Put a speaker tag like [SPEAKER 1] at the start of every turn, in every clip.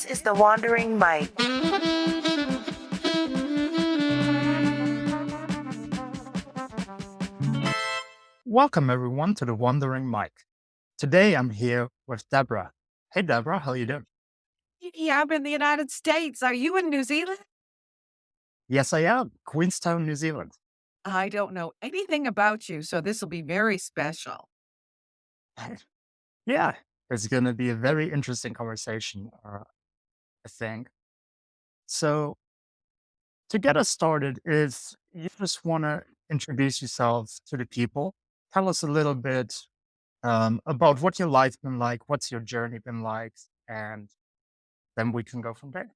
[SPEAKER 1] is the Wandering Mike.
[SPEAKER 2] Welcome everyone to the Wandering Mike. Today I'm here with Debra. Hey Debra, how you doing?
[SPEAKER 3] Yeah, I'm in the United States. Are you in New Zealand?
[SPEAKER 2] Yes, I am. Queenstown, New Zealand.
[SPEAKER 3] I don't know anything about you, so this will be very special.
[SPEAKER 2] Yeah, it's going to be a very interesting conversation, I think. So, to get us started, if you just want to introduce yourself to the people, tell us a little bit about what your life been like, what's your journey been like, and then we can go from there.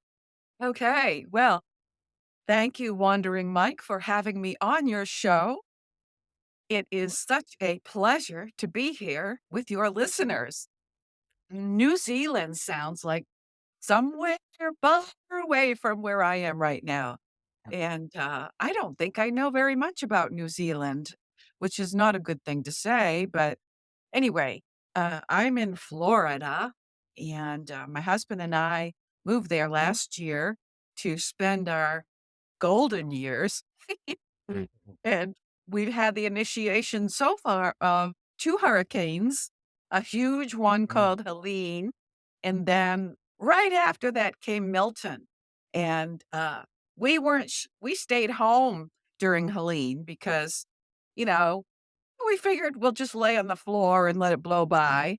[SPEAKER 3] Okay, well, thank you, Wandering Mike, for having me on your show. It is such a pleasure to be here with your listeners. New Zealand sounds like somewhere far away from where I am right now. And I don't think I know very much about New Zealand, which is not a good thing to say, but anyway, I'm in Florida, and my husband and I moved there last year to spend our golden years.
[SPEAKER 2] Mm.
[SPEAKER 3] And we've had the initiation so far of two hurricanes, a huge one
[SPEAKER 2] Mm.
[SPEAKER 3] called Helene, and then right after that came Milton. And we stayed home during Helene because, you know, we figured we'll just lay on the floor and let it blow by.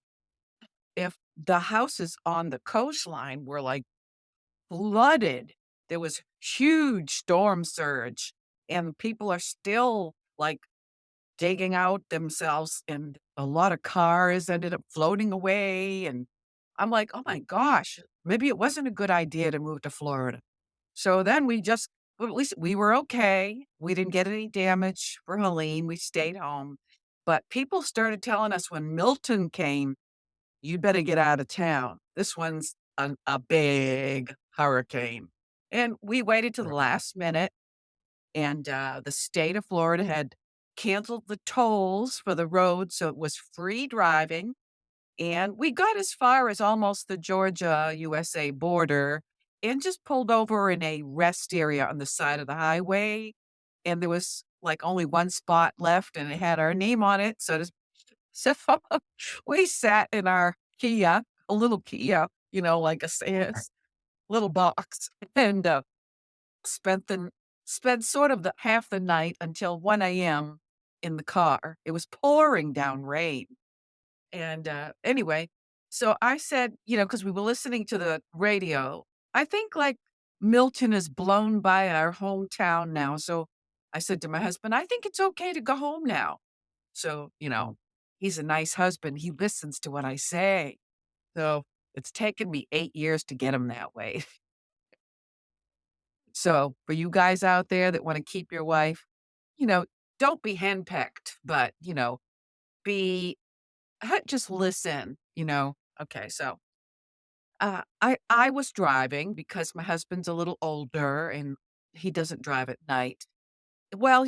[SPEAKER 3] If the houses on the coastline were, like, flooded, there was huge storm surge, and people are still, like, digging out themselves, and a lot of cars ended up floating away, and I'm like, "Oh my gosh, maybe it wasn't a good idea to move to Florida." So then well, at least we were okay. We didn't get any damage for Helene, we stayed home, but people started telling us when Milton came, "You better get out of town. This one's a big hurricane." And we waited to the
[SPEAKER 2] Right.
[SPEAKER 3] last minute, and, the state of Florida had canceled the tolls for the road, so it was free driving, and we got as far as almost the Georgia-USA border and just pulled over in a rest area on the side of the highway, and there was, like, only one spot left, and it had our name on it, so we sat in our Kia, a little Kia, like a little box, and, spent the spent sort of the half the night until 1 a.m. in the car. It was pouring down rain. And, anyway, so I said, because we were listening to the radio, I think, like, Milton is blown by our hometown now, so I said to my husband, "I think it's okay to go home now." So, he's a nice husband, he listens to what I say. So, it's taken me 8 years to get him that way. So, for you guys out there that wanna keep your wife, you know, don't be henpecked, but, be just listen. Okay, so, I was driving because my husband's a little older and he doesn't drive at night. Well,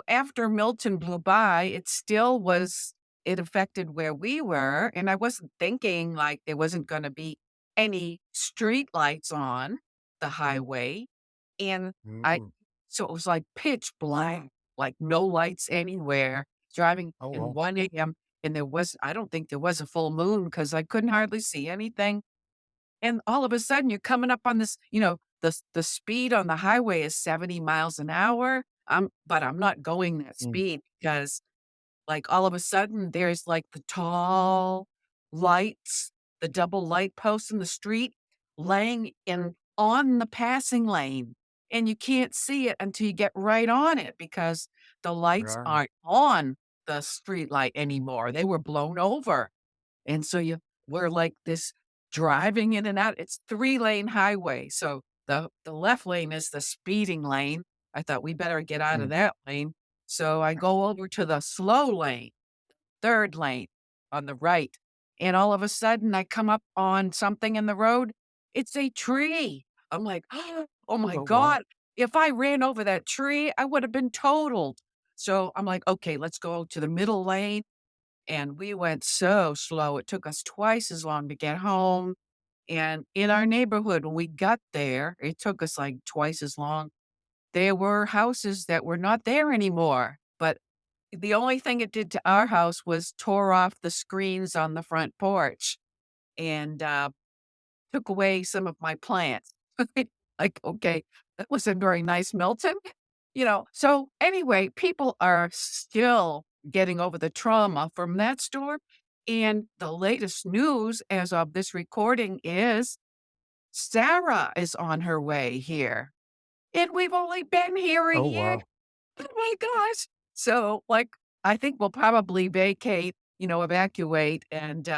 [SPEAKER 3] after Milton blew by, it affected where we were, and I wasn't thinking, like, there wasn't gonna be any street lights on the highway, and I
[SPEAKER 2] Mm.
[SPEAKER 3] so it was, like, pitch black, like, no lights anywhere, driving
[SPEAKER 2] Oh,
[SPEAKER 3] in
[SPEAKER 2] well.
[SPEAKER 3] 1 a.m., and I don't think there was a full moon because I couldn't hardly see anything, and all of a sudden, you're coming up on this, the speed on the highway is 70 miles an hour, but I'm not going that
[SPEAKER 2] Mm.
[SPEAKER 3] speed because, like, all of a sudden, there's, like, the tall lights, the double light posts in the street laying in on the passing lane, and you can't see it until you get right on it because the lights
[SPEAKER 2] Right.
[SPEAKER 3] aren't on the street light anymore, they were blown over. And so we're like this driving in and out. It's 3-lane highway. So the left lane is the speeding lane. I thought we better get out of
[SPEAKER 2] Mm.
[SPEAKER 3] that lane. So I go over to the slow lane, third lane on the right. And all of a sudden I come up on something in the road. It's a tree. I'm like, oh my
[SPEAKER 2] Oh, wow.
[SPEAKER 3] God. If I ran over that tree, I would have been totaled. So I'm like, okay, let's go to the middle lane and we went so slow, it took us twice as long to get home, And in our neighborhood, when we got there, it took us like twice as long. There were houses that were not there anymore, but the only thing it did to our house was tore off the screens on the front porch and, took away some of my plants. Like, okay, that wasn't very nice, Milton. So anyway, people are still getting over the trauma from that storm. And the latest news as of this recording is Sarah is on her way here. And we've only been here a
[SPEAKER 2] Oh,
[SPEAKER 3] year.
[SPEAKER 2] wow.
[SPEAKER 3] Oh my gosh. So, like, I think we'll probably evacuate and,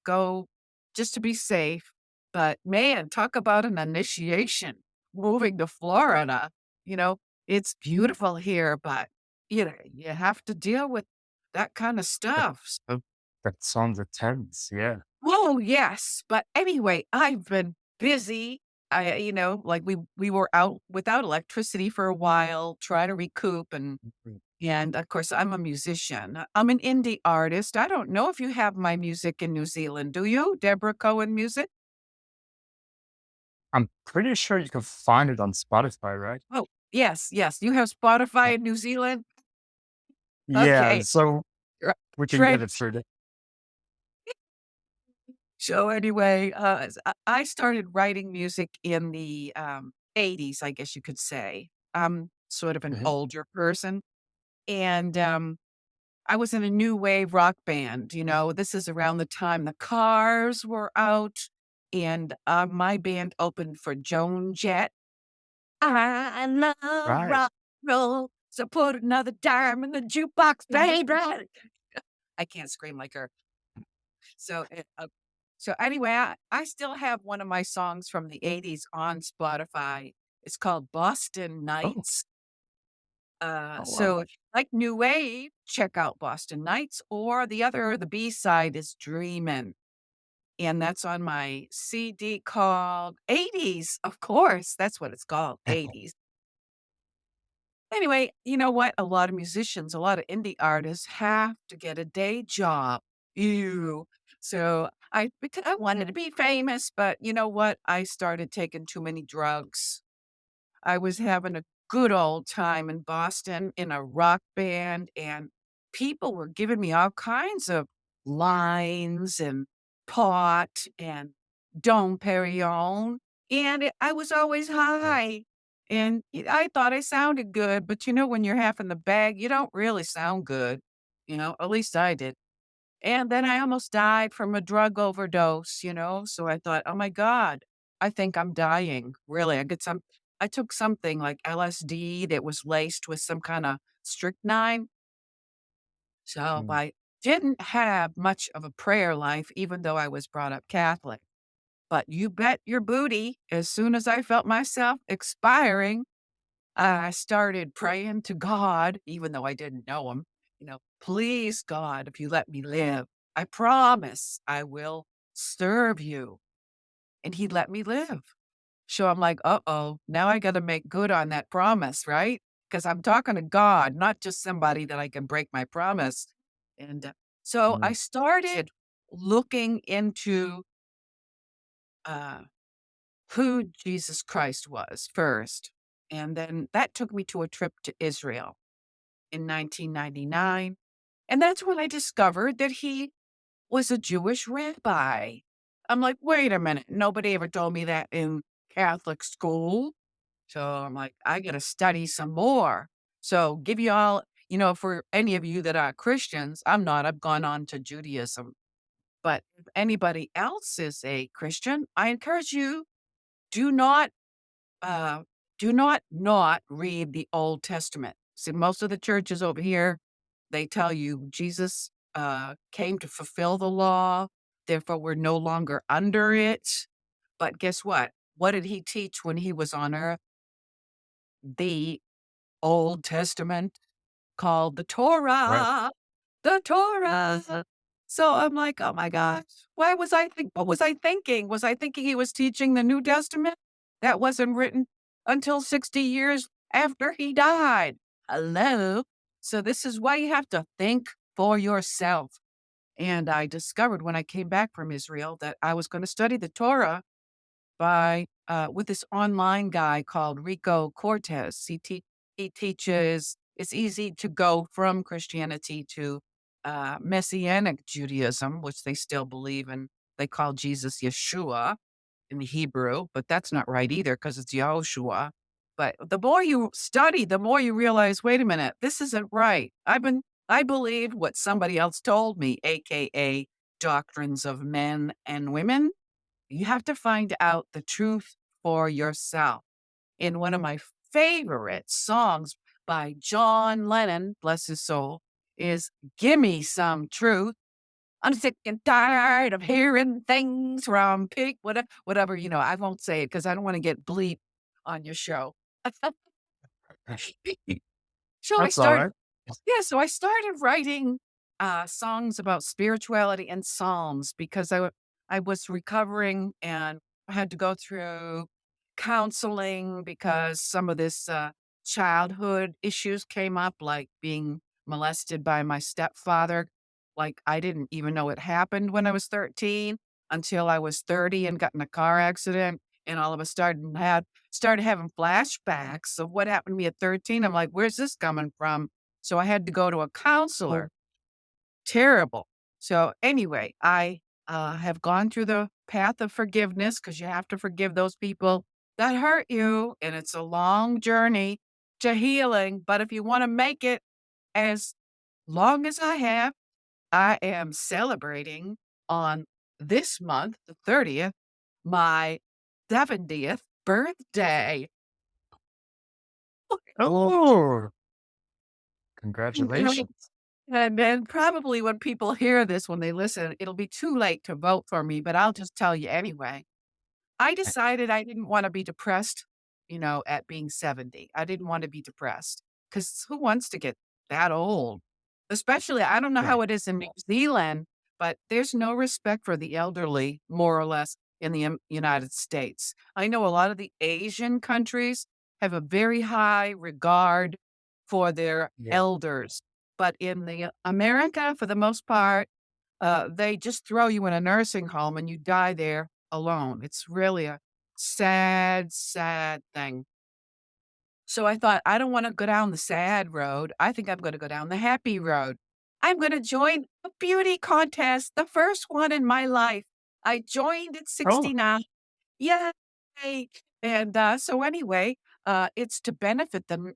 [SPEAKER 3] go just to be safe. But man, talk about an initiation moving to Florida. You know, it's beautiful here, but, you have to deal with that kind of
[SPEAKER 2] That,
[SPEAKER 3] stuff.
[SPEAKER 2] that, that sounds intense. Yeah.
[SPEAKER 3] Oh, yes. But anyway, I've been busy. Like we were out without electricity for a while, try to recoup
[SPEAKER 2] Mhm.
[SPEAKER 3] and of course I'm a musician. I'm an indie artist. I don't know if you have my music in New Zealand. Do you? Debra Cohen music?
[SPEAKER 2] I'm pretty sure you can find it on Spotify, right?
[SPEAKER 3] Oh, yes, yes. You have
[SPEAKER 2] Yeah.
[SPEAKER 3] Spotify in New Zealand?
[SPEAKER 2] Yeah.
[SPEAKER 3] Okay.
[SPEAKER 2] So
[SPEAKER 3] Right.
[SPEAKER 2] we can
[SPEAKER 3] Trade
[SPEAKER 2] get it through the.
[SPEAKER 3] So anyway, I started writing music in the, '80s, I guess you could say. I'm sort of an
[SPEAKER 2] Mhm.
[SPEAKER 3] older person, and, I was in a new wave rock band. This is around the time the Cars were out, and, my band opened for Joan Jett. I love
[SPEAKER 2] Right.
[SPEAKER 3] rock and roll, so put another dime in the jukebox, baby. I can't scream like her. So, so anyway, I still have one of my songs from the '80s on Spotify. It's called Boston
[SPEAKER 2] Oh,
[SPEAKER 3] Nights.
[SPEAKER 2] oh, wow.
[SPEAKER 3] So if you like new wave, check out Boston Nights, or the B-side is Dreamin', and that's on my CD called '80s, of course, that's what it's called, '80s. Anyway, you know what? A lot of musicians, a lot of indie artists have to get a day job. Ew. So because I wanted to be famous, but you know what? I started taking too many drugs. I was having a good old time in Boston in a rock band, and people were giving me all kinds of lines and pot and Dom Perignon, and I was always
[SPEAKER 2] Yeah.
[SPEAKER 3] high, and I thought I sounded good, but when you're half in the bag, you don't really sound good, at least I did. And then I almost died from a drug overdose, so I thought, "Oh my god, I think I'm dying." Really, I took something like LSD that was laced with some kinda strychnine, so
[SPEAKER 2] Mm.
[SPEAKER 3] I didn't have much of a prayer life even though I was brought up Catholic. But you bet your booty, as soon as I felt myself expiring, I started praying to God, even though I didn't know him, "Please, God, if you let me live, I promise I will serve you." And he let me live. So I'm like, "Uh-oh, now I gotta make good on that promise, right? Because 'Cause I'm talking to God, not just somebody that I can break my promise." And, so I
[SPEAKER 2] Mm.
[SPEAKER 3] started looking into, uh, who Jesus Christ was first, and then that took me to a trip to Israel in 1999. And that's when I discovered that he was a Jewish rabbi. I'm like, wait a minute. Nobody ever told me that in Catholic school. So I'm like, I got to study some more. So, give you all, for any of you that are Christians, I'm not, I've gone on to Judaism. But if anybody else is a Christian, I encourage you, do not uh, not read the Old Testament. See, most of the churches over here, they tell you Jesus came to fulfill the law, therefore we're no longer under it. But guess what? What did he teach when he was on earth? The Old Testament, called the
[SPEAKER 2] Right.
[SPEAKER 3] Torah. The Torah. So I'm like, "Oh my gosh, what was I thinking? Was I thinking he was teaching the New Testament? That wasn't written until 60 years after he died. Hello? So this is why you have to think for yourself. And I discovered when I came back from Israel that I was going to study the Torah by with this online guy called Rico Cortez. He teaches it's easy to go from Christianity to Messianic Judaism, which they still believe in. They call Jesus Yeshua in Hebrew, but that's not right either because it's Yahushua. But the more you study, the more you realize, wait a minute, this isn't right. I believed what somebody else told me, aka doctrines of men and women. You have to find out the truth for yourself. In one of my favorite songs by John Lennon, bless his soul, is Gimme Some Truth. I'm sick and tired of hearing things from whatever, I won't say it because I don't want to get bleep on your show. So I
[SPEAKER 2] That's all
[SPEAKER 3] started
[SPEAKER 2] right.
[SPEAKER 3] yeah, so I started writing, songs about spirituality and psalms because I was recovering and I had to go through counseling because some of this, childhood issues came up, like being molested by my stepfather. Like, I didn't even know it happened when I was 13 until I was 30 and got in a car accident, and all of a sudden started having flashbacks of what happened to me at 13. I'm like, "Where's this coming from?" So I had to go to a
[SPEAKER 2] Oh,
[SPEAKER 3] counselor. Terrible. So anyway, I, have gone through the path of forgiveness because you have to forgive those people that hurt you, and it's a long journey to healing, but if you wanna make it as long as I have, I am celebrating on this month, the 30th, my 70th birthday.
[SPEAKER 2] oh,
[SPEAKER 3] Right.
[SPEAKER 2] congratulations.
[SPEAKER 3] And then probably when people hear this, when they listen, it'll be too late to vote for me, but I'll just tell you anyway. I decided I didn't wanna be depressed, at being 70. I didn't want to be depressed because who wants to get that old? Especially, I don't know
[SPEAKER 2] Yeah.
[SPEAKER 3] how it is in New Zealand, but there's no respect for the elderly, more or less, in the United States. I know a lot of the Asian countries have a very high regard for their
[SPEAKER 2] Yeah.
[SPEAKER 3] elders, but in the America, for the most part, they just throw you in a nursing home and you die there alone. It's really a sad, sad thing. So I thought, I don't want to go down the sad road. I think I'm going to go down the happy road. I'm going to join a beauty contest, the first one in my life. I joined at
[SPEAKER 2] Oh,
[SPEAKER 3] 69. Yay! And, so anyway, it's to benefit the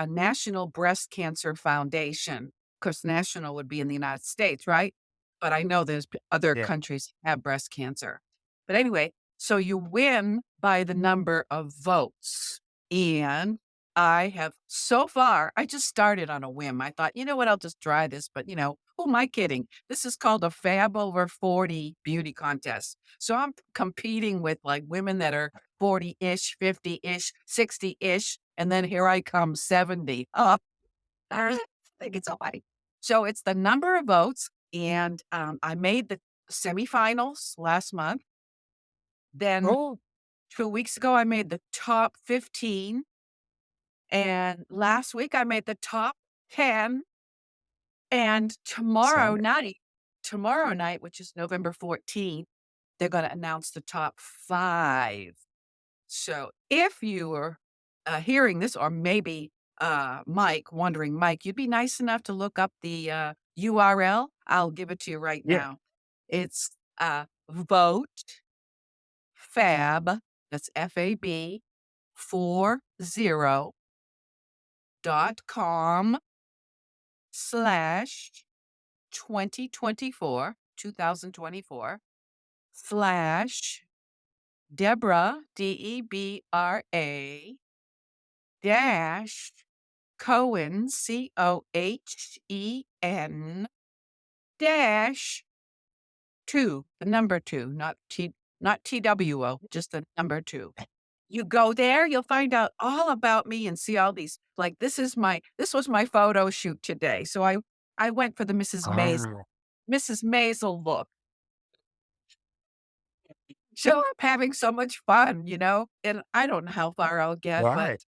[SPEAKER 3] National Breast Cancer Foundation. 'Course national would be in the United States, right? But I know there's other
[SPEAKER 2] yeah.
[SPEAKER 3] countries have breast cancer. But anyway, so you win by the number of votes. And I have so far I just started on a whim. I thought, "You know what? I'll just try this." But, who am I kidding? This is called a Fab Over 40 beauty contest. So I'm competing with, like, women that are 40-ish, 50-ish, 60-ish, and then here I come 70. I think it's all right. So it's the number of votes, and, I made the semifinals last month. Then
[SPEAKER 2] Oh,
[SPEAKER 3] 2 weeks ago, I made the top 15, and last week, I made the top 10, and
[SPEAKER 2] exciting.
[SPEAKER 3] tomorrow night, which is November 14th, they're gonna announce the top 5. So if you were, hearing this or maybe, Mike, wondering, Mike, you'd be nice enough to look up the, URL? I'll give it to you right
[SPEAKER 2] Yeah.
[SPEAKER 3] now. It's, vote fab, that's FAB, 40.com/2024, 2024 slash Debra, Debra dash Cohen, Cohen dash 2, the number 2, not TWO, just the number 2. You go there, you'll find out all about me and see all these like, this was my photo shoot today, so I went for the
[SPEAKER 2] Oh,
[SPEAKER 3] Mrs. Maisel look. So I'm having so much fun, and I don't know how far I'll get, but
[SPEAKER 2] right.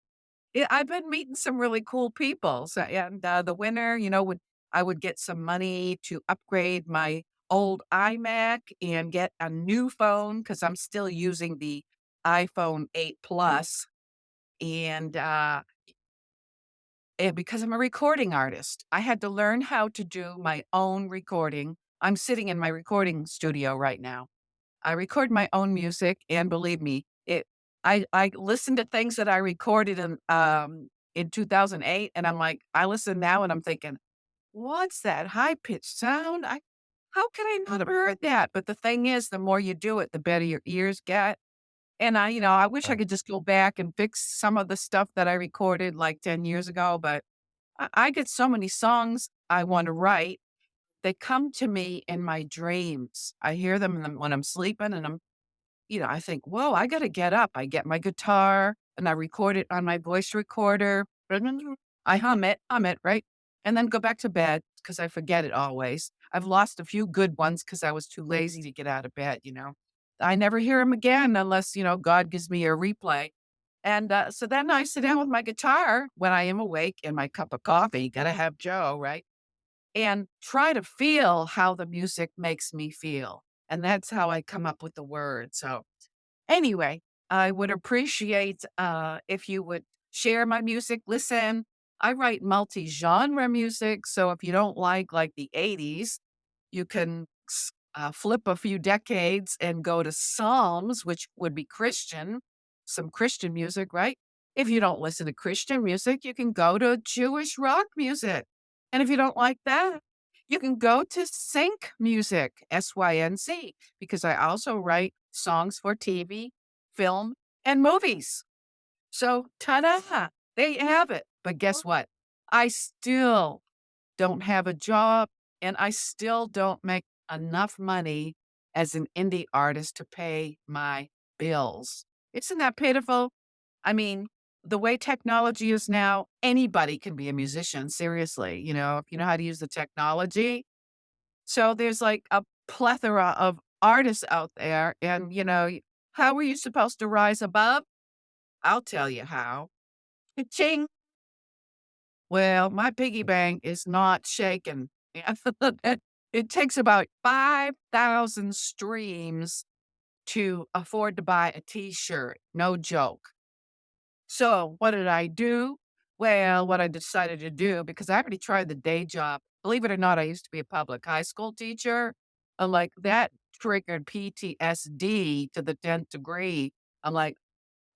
[SPEAKER 3] yeah, I've been meeting some really cool people. So, and the winner, would I would get some money to upgrade my old iMac and get a new phone because I'm still using the iPhone 8 Plus, and, because I'm a recording artist, I had to learn how to do my own recording. I'm sitting in my recording studio right now. I record my own music, and believe me, I listen to things that I recorded in 2008, and I'm like, I listen now and I'm thinking, "What's that high-pitched sound? I how can I not have heard that?" But the thing is, the more you do it, the better your ears get. And I wish I
[SPEAKER 2] Right.
[SPEAKER 3] could just go back and fix some of the stuff that I recorded like 10 years ago, but I get so many songs I want to write. They come to me in my dreams. I hear them when I'm sleeping and I think, whoa, I got to get up. I get my guitar and I record it on my voice recorder. I hum it, right? And then go back to bed because I forget it always. I've lost a few good ones because I was too lazy to get out of bed. I never hear them again unless God gives me a replay. And so then I sit down with my guitar when I am awake and my cup of coffee. Got to have Joe, right? And try to feel how the music makes me feel. And that's how I come up with the words. So, anyway, I would appreciate if you would share my music. Listen, I write multi-genre music. So if you don't like the 80s, you can flip a few decades and go to Psalms, which would be Christian, some Christian music, right? If you don't listen to Christian music, you can go to Jewish rock music. And if you don't like that, you can go to sync music, SYNC, because I also write songs for TV, film, and movies. So, ta-da! There you have it. But guess what? I still don't have a job, and I still don't make enough money as an indie artist to pay my bills. Isn't that pitiful? I mean, the way technology is now, anybody can be a musician, seriously, if you know how to use the technology. So there's like a plethora of artists out there, and how are you supposed to rise above? I'll tell you how. Ching. Well, my piggy bank is not shaking. It takes about 5,000 streams to afford to buy a T-shirt, no joke. So, what did I do? Well, what I decided to do, because I already tried the day job. Believe it or not, I used to be a public high school teacher. Like, that triggered PTSD to the 10th degree. I'm like,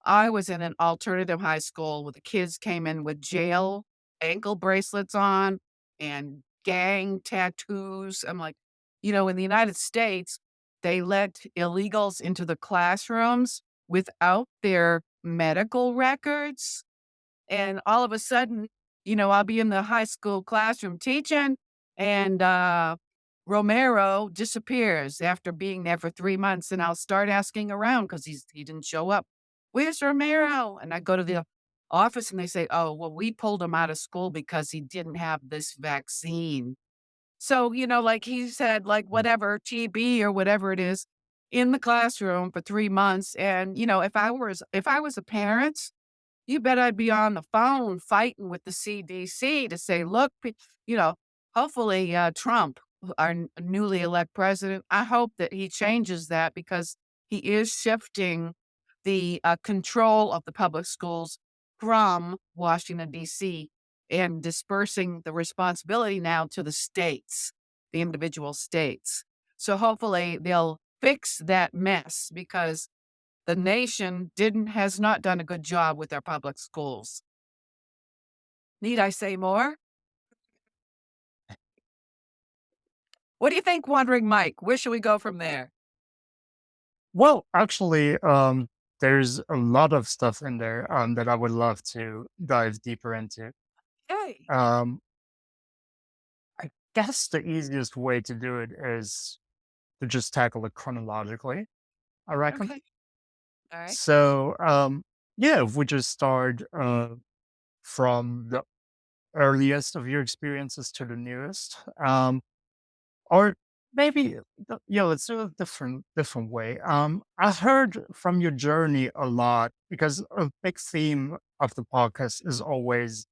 [SPEAKER 3] I was in an alternative high school where the kids came in with jail ankle bracelets on and gang tattoos. I'm like, in the United States, they let illegals into the classrooms without their medical records. And all of a sudden, I'll be in the high school classroom teaching, and Romero disappears after being there for 3 months, and I'll start asking around because he didn't show up. "Where's Romero?" And I go to the office, and they say, "Oh, well, we pulled him out of school because he didn't have this vaccine." So, like he said, like whatever, TB or whatever it is, in the classroom for 3 months. And, if I was a parent, you bet I'd be on the phone fighting with the CDC to say, "Look, hopefully, Trump, our newly elect president, I hope that he changes that because he is shifting the, control of the public schools from Washington, D.C., and dispersing the responsibility now to the states, the individual states. So hopefully they'll fix that mess because the nation didn't has not done a good job with their public schools. Need I say more? What do you think, Wandering Mike? Where should we go from there?
[SPEAKER 2] Well, actually, there's a lot of stuff in there that I would love to dive deeper into.
[SPEAKER 3] Hey.
[SPEAKER 2] Um, I guess the easiest way to do it is to just tackle it chronologically, I reckon.
[SPEAKER 3] Okay. All right.
[SPEAKER 2] So, yeah, if we just start from the earliest of your experiences to the newest, or maybe yeah, let's do a different way. I heard from your journey a lot because a big theme of the podcast is always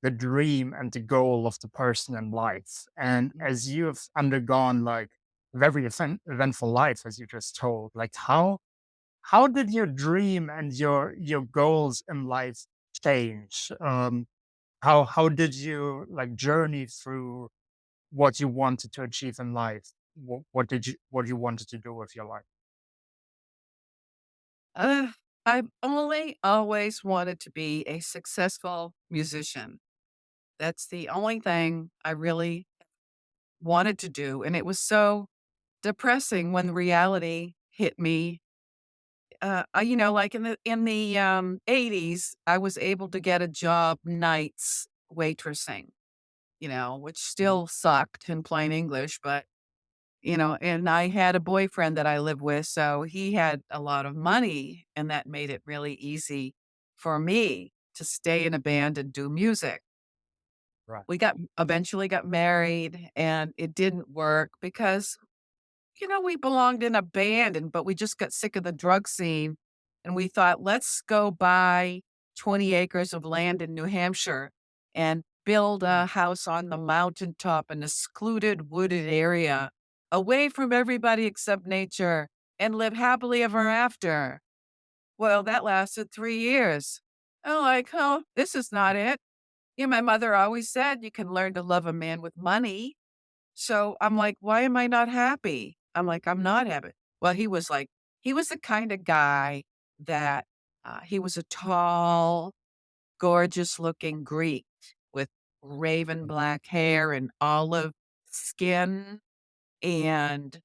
[SPEAKER 2] the dream and the goal of the person in life. And
[SPEAKER 3] Mm,
[SPEAKER 2] as you have undergone like very eventful life, as you just told. Like, how did your dream and your goals in life change? How did you like journey through what you wanted to achieve in life? What you wanted to do with your life?
[SPEAKER 3] Uh, I've only always wanted to be a successful musician. That's the only thing I really wanted to do, and it was so depressing when the reality hit me. Like in the 80s, I was able to get a job nights waitressing, which
[SPEAKER 2] Mhm.
[SPEAKER 3] still sucked in plain English, but and I had a boyfriend that I lived with, so he had a lot of money, and that made it really easy for me to stay in a band and do music.
[SPEAKER 2] Right.
[SPEAKER 3] We eventually got married, and it didn't work because we belonged in a band but we just got sick of the drug scene, and we thought, "Let's go buy 20 acres of land in New Hampshire and build
[SPEAKER 2] Mm.
[SPEAKER 3] a house on the mountaintop in a secluded wooded area, away from everybody except nature, and live happily ever after." Well, that lasted 3 years. I'm like, "Oh, this is not it." My mother always said, "You can learn to love a man with money." So I'm like, "Why am I not happy?" I'm like, "I'm not happy." Well, he was the kind of guy that, he was a tall, gorgeous looking Greek with raven
[SPEAKER 2] Mm.
[SPEAKER 3] black hair and olive skin, and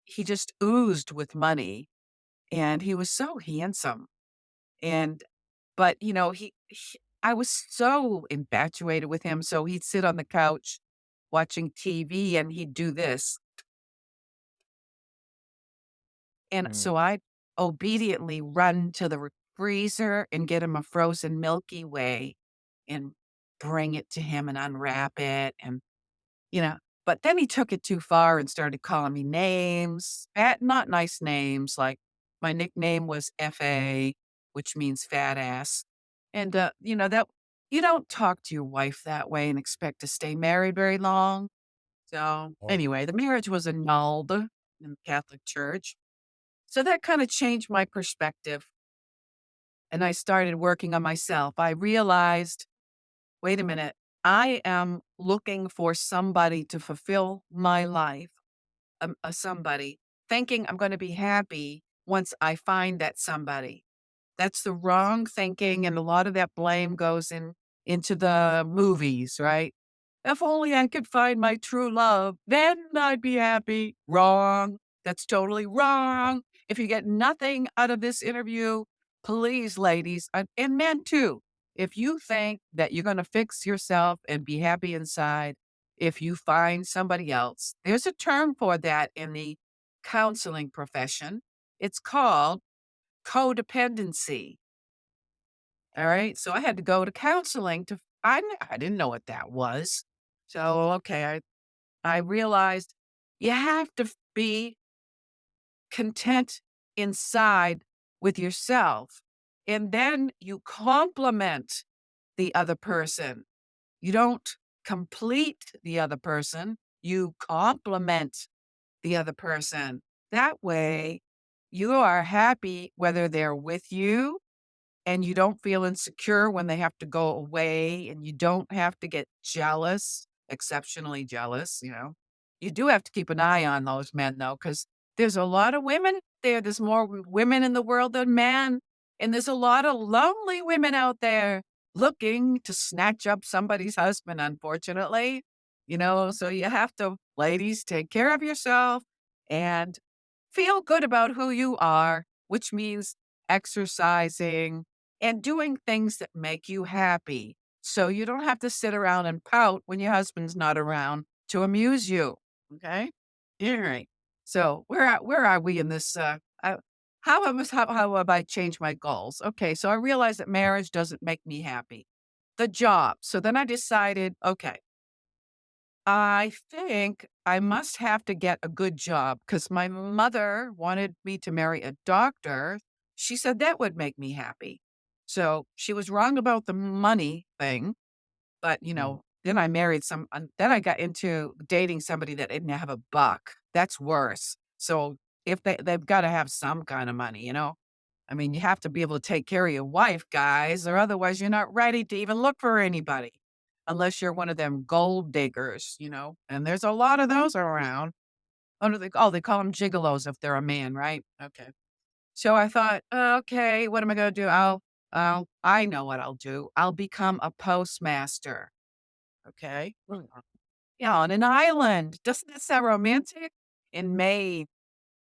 [SPEAKER 3] he just oozed with money, and he was so handsome. And but, I was so infatuated with him, so he'd sit on the couch watching TV and he'd do this. And
[SPEAKER 2] Mm.
[SPEAKER 3] so I'd obediently run to the freezer and get him a frozen Milky Way and bring it to him and unwrap it, and, you know but then he took it too far and started calling me names, not nice names, like, my nickname was FA, which means fat ass, and, that you don't talk to your wife that way and expect to stay married very long. So,
[SPEAKER 2] Oh.
[SPEAKER 3] anyway, the marriage was annulled in the Catholic Church. So that kinda changed my perspective, and I started working on myself. I realized, "Wait a minute, I am looking for somebody to fulfill my life, somebody, thinking I'm gonna be happy once I find that somebody." That's the wrong thinking, and a lot of that blame goes into the movies, right? "If only I could find my true love, then I'd be happy." Wrong. That's totally wrong. If you get nothing out of this interview, please, ladies, and men too, if you think that you're gonna fix yourself and be happy inside if you find somebody else, there's a term for that in the counseling profession. It's called codependency. All right. So I had to go to counseling I didn't know what that was. So, okay, I realized you have to be content inside with yourself, and then you complement the other person. You don't complete the other person, you complement the other person. That way, you are happy whether they're with you, and you don't feel insecure when they have to go away, and you don't have to get jealous, exceptionally jealous, You do have to keep an eye on those men, though, because there's a lot of women there. There's more women in the world than men, and there's a lot of lonely women out there looking to snatch up somebody's husband, unfortunately. So you have to, ladies, take care of yourself and feel good about who you are, which means exercising and doing things that make you happy. So you don't have to sit around and pout when your husband's not around to amuse you. Okay. All right. So where are we in this? How have I changed my goals? Okay. So I realized that marriage doesn't make me happy. The job. So then I decided, okay, I think I must have to get a good job because my mother wanted me to marry a doctor. She said that would make me happy. So she was wrong about the money thing, but
[SPEAKER 2] Mm.
[SPEAKER 3] Then I married then I got into dating somebody that didn't have a buck. That's worse. So if they've gotta have some kind of money, you know? I mean, you have to be able to take care of your wife, guys, or otherwise you're not ready to even look for anybody, unless you're one of them gold diggers, you know? And there's a lot of those around. They call them gigolos if they're a man, right? Okay. So I thought, "Okay, what am I gonna do? I know what I'll do. I'll become a postmaster." Okay.
[SPEAKER 2] Really?
[SPEAKER 3] Yeah, on an island. Doesn't that sound romantic? In May.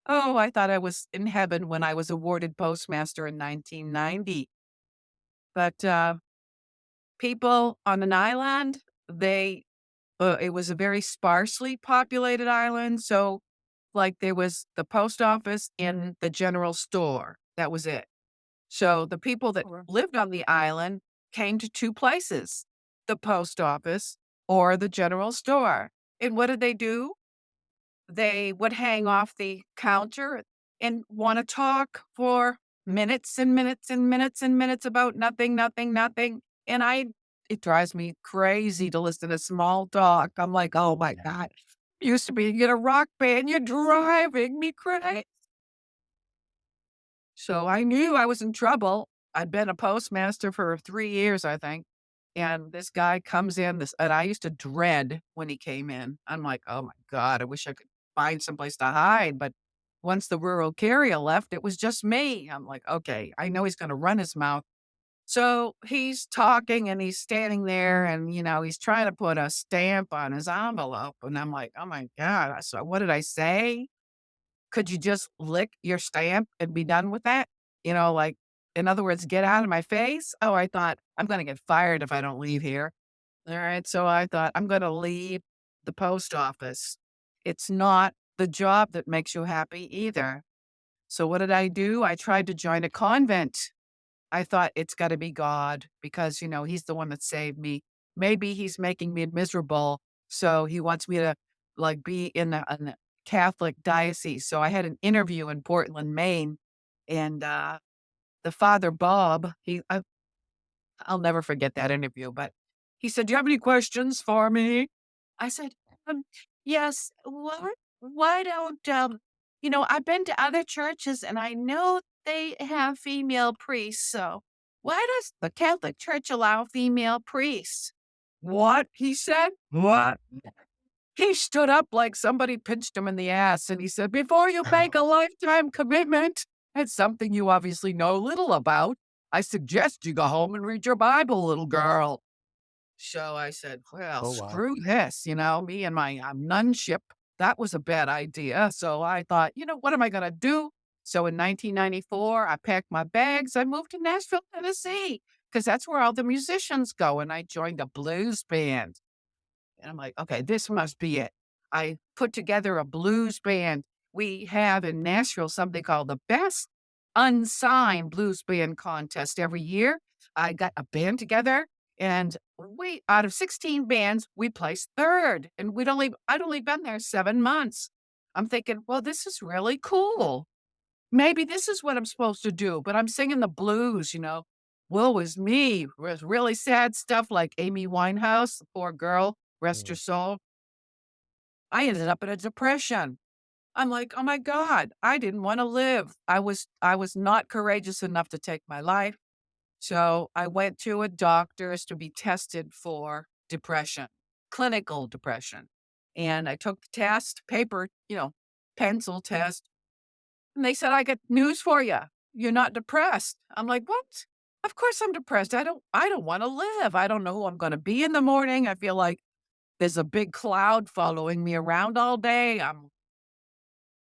[SPEAKER 3] Oh, I thought I was in heaven when I was awarded postmaster in 1990. But, people on an island, it was a very sparsely populated island, so, like, there was the post office and the general store. That was it. So, the people that
[SPEAKER 2] Okay.
[SPEAKER 3] lived on the island came to 2 places, the post office or the general store. And what did they do? They would hang off the counter and wanna talk for minutes and minutes and minutes and minutes about nothing, nothing, nothing, and it drives me crazy to listen to small talk. I'm like, "Oh my
[SPEAKER 2] Yeah.
[SPEAKER 3] god. Used to be in a rock band, you're driving me crazy." So I knew I was in trouble. I'd been a postmaster for 3 years, I think, and this guy comes in, this and I used to dread when he came in. I'm like, "Oh my god, I wish I could find someplace to hide," but once the rural carrier left, it was just me. I'm like, "Okay, I know he's gonna run his mouth." So he's talking and he's standing there and, he's trying to put a stamp on his envelope, and I'm like, "Oh my god." So what did I say? Could you just lick your stamp and be done with that? Like, in other words, get out of my face? Oh, I thought, I'm gonna get fired if I don't leave here. Alright, so I thought, I'm gonna leave the post office. It's not the job that makes you happy either. So what did I do? I tried to join a convent. I thought it's gotta be God because, he's the one that saved me. Maybe he's making me miserable, so he wants me to, like, be in a Catholic diocese. So I had an interview in Portland, Maine, and, the Father Bob, I'll never forget that interview, but he said, "Do you have any questions for me?" I said, um, "Yes, why don't, I've been to other churches and I know they have female priests, so why does the Catholic Church allow female priests?" "What?" he said. "What?" He stood up like somebody pinched him in the ass and he said, "Before you make a lifetime commitment, it's something you obviously know little about. I suggest you go home and read your Bible, little girl." So I said, "Well,
[SPEAKER 2] Oh, wow.
[SPEAKER 3] screw this, me and my nunship. That was a bad idea." So I thought, what am I going to do? So in 1994, I packed my bags. I moved to Nashville, Tennessee, because that's where all the musicians go. And I joined a blues band. And I'm like, "Okay, this must be it." I put together a blues band. We have in Nashville something called the Best Unsigned Blues Band Contest every year. I got a band together, and we out of 16 bands, we placed 3rd, and I'd only been there 7 months. I'm thinking, "Well, this is really cool. Maybe this is what I'm supposed to do," but I'm singing the blues, Woe is me, with really sad stuff like Amy Winehouse, the poor girl, rest her
[SPEAKER 2] Mm.
[SPEAKER 3] soul. I ended up in a depression. I'm like, "Oh my god, I didn't wanna live." I was not courageous enough to take my life, so I went to a doctor's to be tested for depression, clinical depression, and I took the test, pencil test. And they said, "I got news for you. You're not depressed." I'm like, "What? Of course I'm depressed. I don't wanna live. I don't know who I'm gonna be in the morning. I feel like there's a big cloud following me around all day.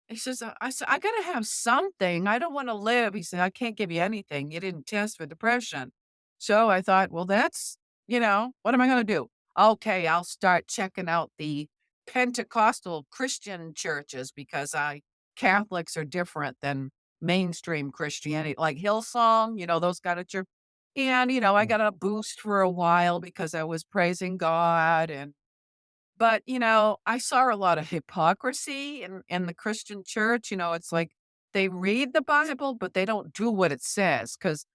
[SPEAKER 3] He says, I said, "I gotta have something. I don't wanna live." He said, "I can't give you anything. You didn't test for depression." So I thought, well, what am I gonna do? Okay, I'll start checking out the Pentecostal Christian churches because Catholics are different than mainstream Christianity, like Hillsong, those kind of church. And, I
[SPEAKER 2] Mm.
[SPEAKER 3] got a boost for a while because I was praising God but, I saw a lot of hypocrisy in the Christian church. It's like they read the Bible, but they don't do what it says because,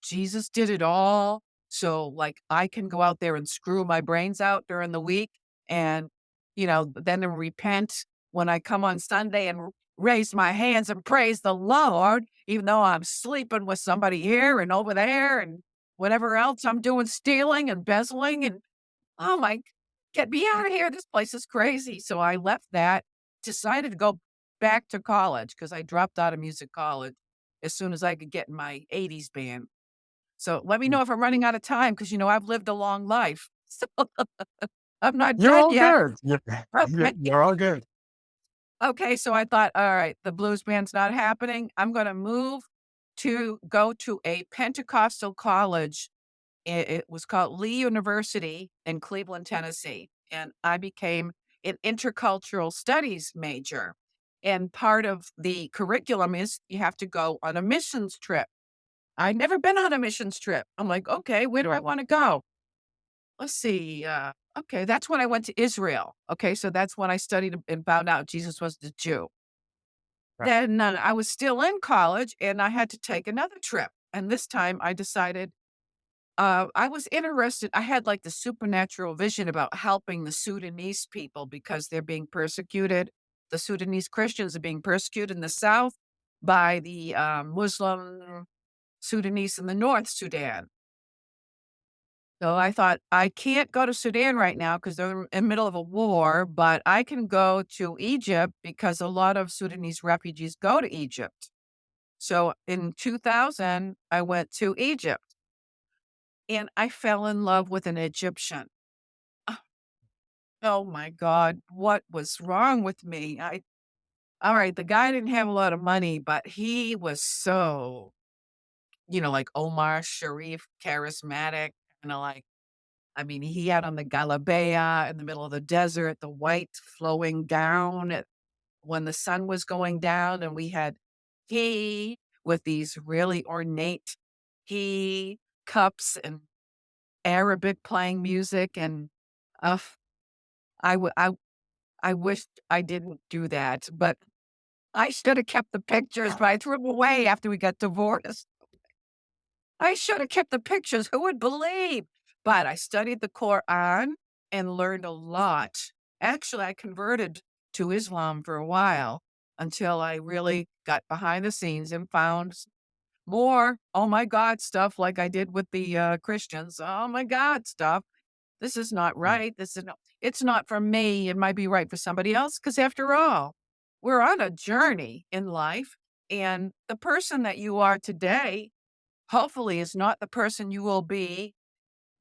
[SPEAKER 3] Jesus did it all. So, like, I can go out there and screw my brains out during the week and, then repent when I come on Sunday and raise my hands and praise the Lord, even though I'm sleeping with somebody here and over there and whatever else I'm doing, stealing and embezzling and, oh my, get me out of here. This place is crazy. So I left that, decided to go back to college because I dropped out of music college as soon as I could get in my 80s band. So let me
[SPEAKER 2] Mm.
[SPEAKER 3] know if I'm running out of time because, I've lived a long life. So I'm not
[SPEAKER 2] You're
[SPEAKER 3] dead
[SPEAKER 2] all
[SPEAKER 3] yet.
[SPEAKER 2] good.
[SPEAKER 3] Okay.
[SPEAKER 2] You're all good.
[SPEAKER 3] Okay. So I thought, all right, the blues band's not happening. I'm going to move to go to a Pentecostal college. It was called Lee University in Cleveland, Tennessee. And I became an intercultural studies major. And part of the curriculum is you have to go on a missions trip. I'd never been on a missions trip. I'm like, okay, where do I want to go? Let's see. Okay, that's when I went to Israel. Okay, so that's when I studied and found out Jesus was the Jew.
[SPEAKER 2] Right.
[SPEAKER 3] Then I was still in college and I had to take another trip. And this time I decided I was interested. I had like the supernatural vision about helping the Sudanese people because they're being persecuted. The Sudanese Christians are being persecuted in the South by the Muslim Sudanese in the North Sudan. So I thought, I can't go to Sudan right now because they're in the middle of a war, but I can go to Egypt because a lot of Sudanese refugees go to Egypt. So in 2000, I went to Egypt and I fell in love with an Egyptian. Ah, oh my God, what was wrong with me? All right, the guy didn't have a lot of money, but he was so, like Omar Sharif, charismatic, like, I mean, he had on the Galabea in the middle of the desert, the white flowing gown when the sun was going down, and we had tea with these really ornate tea cups and Arabic playing music, and, uh, I w I wished I didn't do that, but I should have kept the pictures, but I threw them away after we got divorced. I should have kept the pictures, who would believe? But I studied the Quran and learned a lot. Actually, I converted to Islam for a while until I really got behind the scenes and found more, oh my God, stuff like I did with the Christians. Oh my God, stuff. This is not
[SPEAKER 2] Mm.
[SPEAKER 3] right. This is not, it's not for me. It might be right for somebody else. Because after all, we're on a journey in life. And the person that you are today hopefully is not the person you will be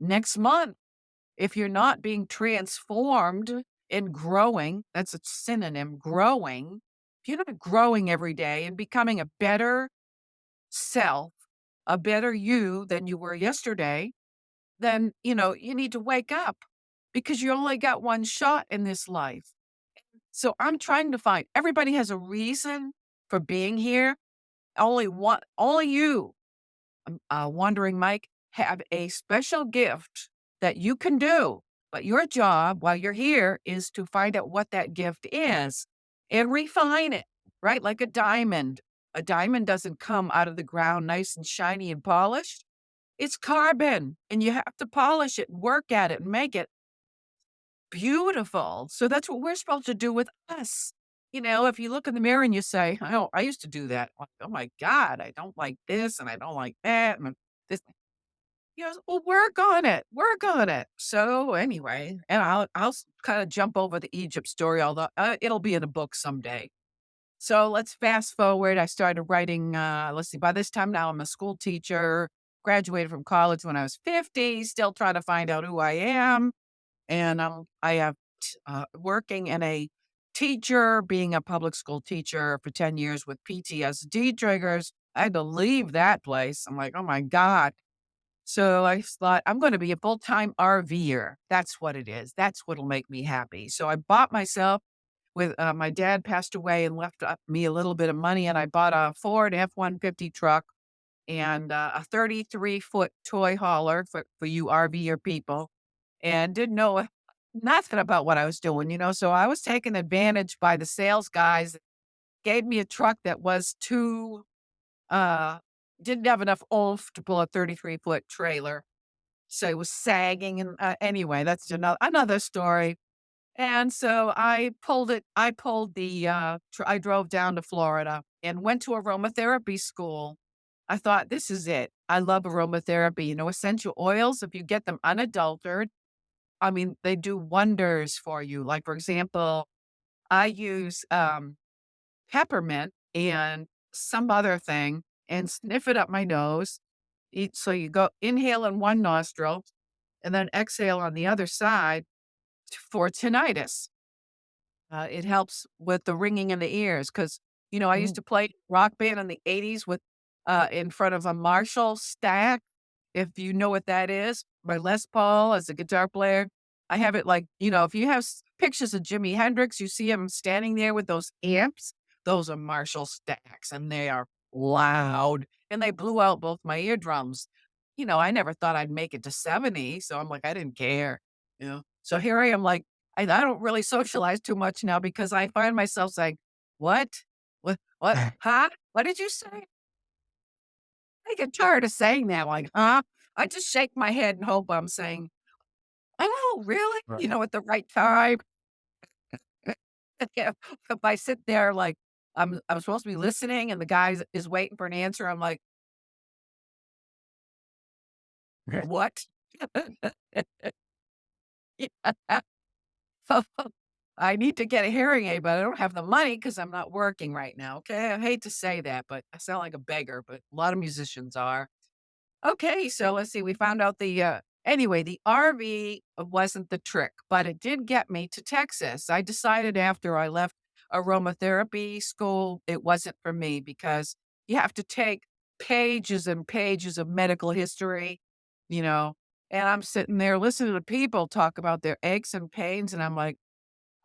[SPEAKER 3] next month. If you're not being transformed and growing, that's a synonym, growing. If you're not growing every day and becoming a better self, a better you than you were yesterday, then, you need to wake up because you only got one shot in this life. So I'm trying to find everybody has a reason for being here. Only you Wandering Mike, have a special gift that you can do. But your job while you're here is to find out what that gift is and refine it, right? Like a diamond. A diamond doesn't come out of the ground nice and shiny and polished. It's carbon and you have to polish it and work at it and make it beautiful. So that's what we're supposed to do with us. If you look in the mirror and you say, "Oh, I used to do that." Like, "Oh my God, I don't like this and I don't like that." And this, well, work on it. Work on it. So anyway, and I'll kind of jump over the Egypt story, although it'll be in a book someday. So let's fast forward. I started writing. Let's see. By this time now, I'm a school teacher. Graduated from college when I was 50. Still trying to find out who I am. And I have working in a teacher, being a public school teacher for 10 years with PTSD triggers. I had to leave that place. I'm like, oh my God. So I thought, I'm going to be a full time RVer. That's what it is. That's what'll make me happy. So I bought myself with my dad passed away and left me a little bit of money, and I bought a Ford F-150 truck and a 33-foot toy hauler for you RVer people, and didn't know nothing about what I was doing, So I was taken advantage by the sales guys. Gave me a truck that was too uh, didn't have enough oomph to pull a 33-foot trailer. So it was sagging and, anyway, that's another story. And so I pulled the, I drove down to Florida and went to aromatherapy school. I thought, "This is it. I love aromatherapy." Essential oils, if you get them unadulterated, I mean, they do wonders for you. Like, for example, I use, peppermint and some other thing and sniff it up my nose. So you go inhale in one nostril and then exhale on the other side for tinnitus. It helps with the ringing in the ears because I used
[SPEAKER 2] Mm.
[SPEAKER 3] to play rock band in the '80s with, in front of a Marshall stack, if you know what that is, my Les Paul as a guitar player. I have it like, if you have pictures of Jimi Hendrix, you see him standing there with those amps, those are Marshall stacks and they are loud and they blew out both my eardrums. I never thought I'd make it to 70. So I'm like, I didn't care. So here I am like, I don't really socialize too much now because I find myself saying, "What? What? Huh? What did you say?" I get tired of saying that, like, "Huh?" I just shake my head and hope I'm saying, "Oh, really?"
[SPEAKER 2] Right.
[SPEAKER 3] At the right time. Yeah, if I sit there like I'm supposed to be listening and the guy is waiting for an answer, I'm like,
[SPEAKER 2] Okay.
[SPEAKER 3] "What?" Yeah. I need to get a hearing aid, but I don't have the money because 'cause I'm not working right now, okay? I hate to say that, but I sound like a beggar, but a lot of musicians are. Okay, so let's see, we found out anyway, the RV wasn't the trick, but it did get me to Texas. I decided after I left aromatherapy school, it wasn't for me because you have to take pages and pages of medical history, you know, and I'm sitting there listening to people talk about their aches and pains, and I'm like,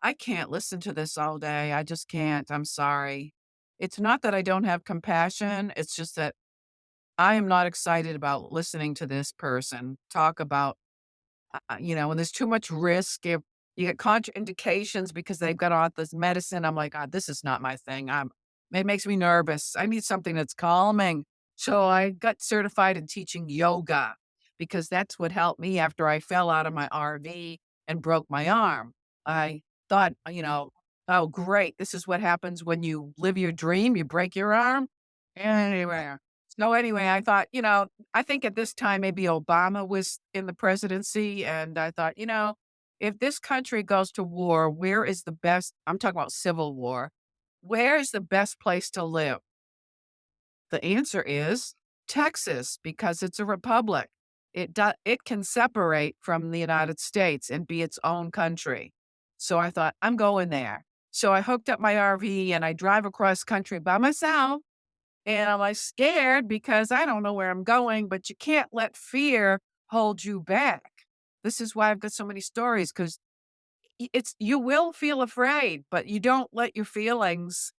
[SPEAKER 3] I can't listen to this all day. I just can't. I'm sorry. It's not that I don't have compassion. It's just that I am not excited about listening to this person talk about, when there's too much risk. If you get contraindications because they've got all this medicine, I'm like, God, this is not my thing. It makes me nervous. I need something that's calming. So I got certified in teaching yoga because that's what helped me after I fell out of my RV and broke my arm. I thought, oh, great. This is what happens when you live your dream, you break your arm. Anyway, I thought, I think at this time, maybe Obama was in the presidency. And I thought, if this country goes to war, where is the best? I'm talking about civil war. Where is the best place to live? The answer is Texas, because it's a republic. It can separate from the United States and be its own country. So I thought, I'm going there. So I hooked up my RV and I drive across country by myself and I'm like scared because I don't know where I'm going, but you can't let fear hold you back. This is why I've got so many stories because you will feel afraid, but you don't let your feelings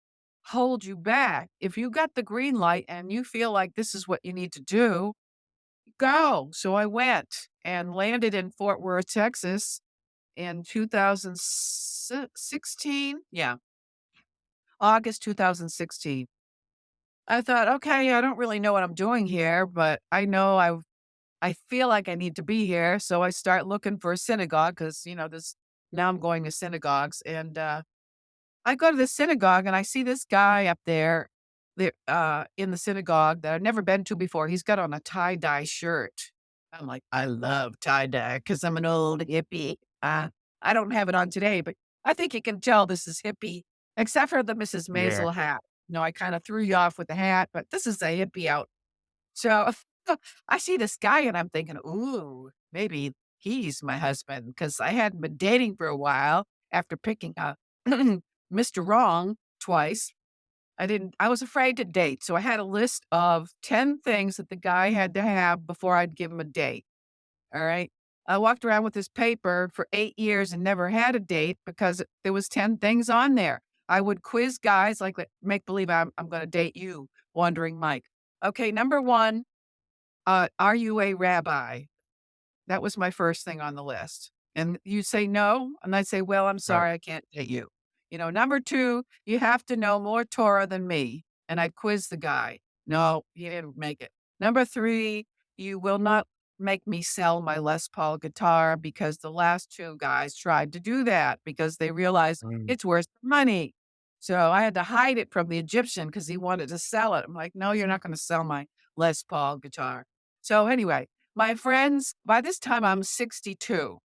[SPEAKER 3] hold you back. If you got the green light and you feel like this is what you need to do, go. So I went and landed in Fort Worth, Texas in 2016. Yeah, August 2016. I thought, okay, I don't really know what I'm doing here, but I feel like I need to be here. So I start looking for a synagogue because, this now I'm going to synagogues. And I go to the synagogue and I see this guy up there in the synagogue that I've never been to before. He's got on a tie-dye shirt. I'm like, I love tie-dye because I'm an old hippie. I don't have it on today, but I think you can tell this is hippie, except for the Mrs.
[SPEAKER 2] Yeah.
[SPEAKER 3] Maisel hat. I kind of threw you off with the hat, but this is a hippie out. So I see this guy and I'm thinking, ooh, maybe he's my husband because I hadn't been dating for a while after picking a Mr. Wrong twice. I was afraid to date. So I had a list of 10 things that the guy had to have before I'd give him a date. All right. I walked around with this paper for 8 years and never had a date because there was 10 things on there. I would quiz guys like make believe I'm going to date you, wandering Mike. Okay, number one, are you a rabbi? That was my first thing on the list. And you say no, and I say, well, I'm
[SPEAKER 2] Right.
[SPEAKER 3] sorry, I can't date you. Number two, you have to know more Torah than me. And I quiz the guy. No, he didn't make it. Number three, you will not make me sell my Les Paul guitar because the last 2 guys tried to do that because they realized
[SPEAKER 2] Mm,
[SPEAKER 3] it's worth the money. So I had to hide it from the Egyptian because he wanted to sell it. I'm like, "No, you're not gonna sell my Les Paul guitar." So anyway, my friends by this time, I'm 62,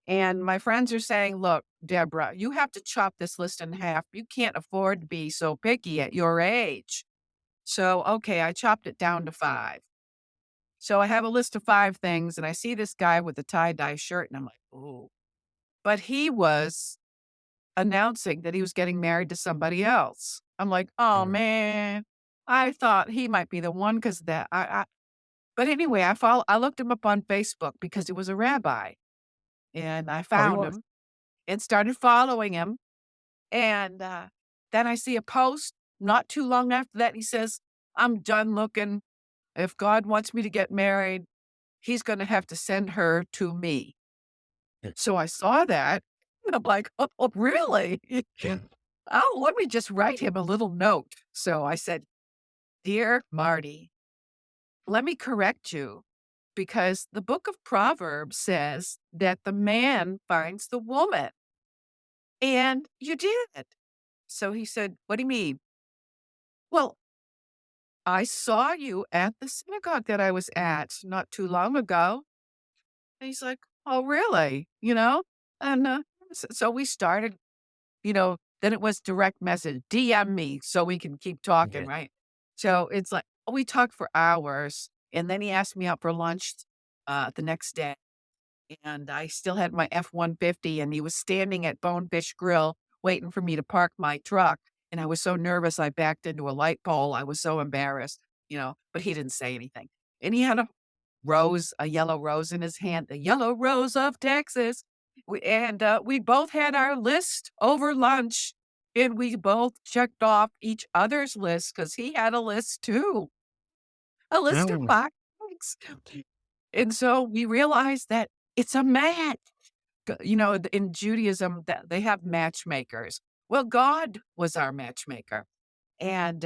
[SPEAKER 3] and my friends are saying, "Look, Deborah, you have to chop this list in half. You can't afford to be so picky at your age." So, okay, I chopped it down to 5. So I have a list of 5 things, and I see this guy with a tie-dye shirt, and I'm like, "Ooh." But he was announcing that he was getting married to somebody else. I'm like, "Oh,
[SPEAKER 2] mm.
[SPEAKER 3] man." I thought he might be the one because that I but anyway, I looked him up on Facebook because he was a rabbi, and I
[SPEAKER 2] Oh, he
[SPEAKER 3] found
[SPEAKER 2] was.
[SPEAKER 3] him and started following him, and, then I see a post not too long after that, he says, "I'm done looking. If God wants me to get married, he's gonna have to send her to me."
[SPEAKER 2] Yeah.
[SPEAKER 3] So I saw that, and I'm like, "Oh, really?" Oh, let me just write him a little note. So I said, "Dear Marty, let me correct you because the book of Proverbs says that the man finds the woman, and you did." So he said, "What do you mean?" "Well, I saw you at the synagogue that I was at not too long ago." And he's like, "Oh, really?" And, so we started, then it was direct message, DM me so we can keep talking,
[SPEAKER 2] Yeah.
[SPEAKER 3] right? So it's like, we talked for hours, and then he asked me out for lunch, the next day, and I still had my F-150, and he was standing at Bonefish Grill waiting for me to park my truck, and I was so nervous I backed into a light pole. I was so embarrassed, but he didn't say anything. And he had a yellow rose in his hand, the yellow rose of Texas. We both had our list over lunch, and we both checked off each other's list because he had a list too, a list of
[SPEAKER 2] Mm,
[SPEAKER 3] 5 things. And so we realized that it's a match. In Judaism, that they have matchmakers. Well, God was our matchmaker. And,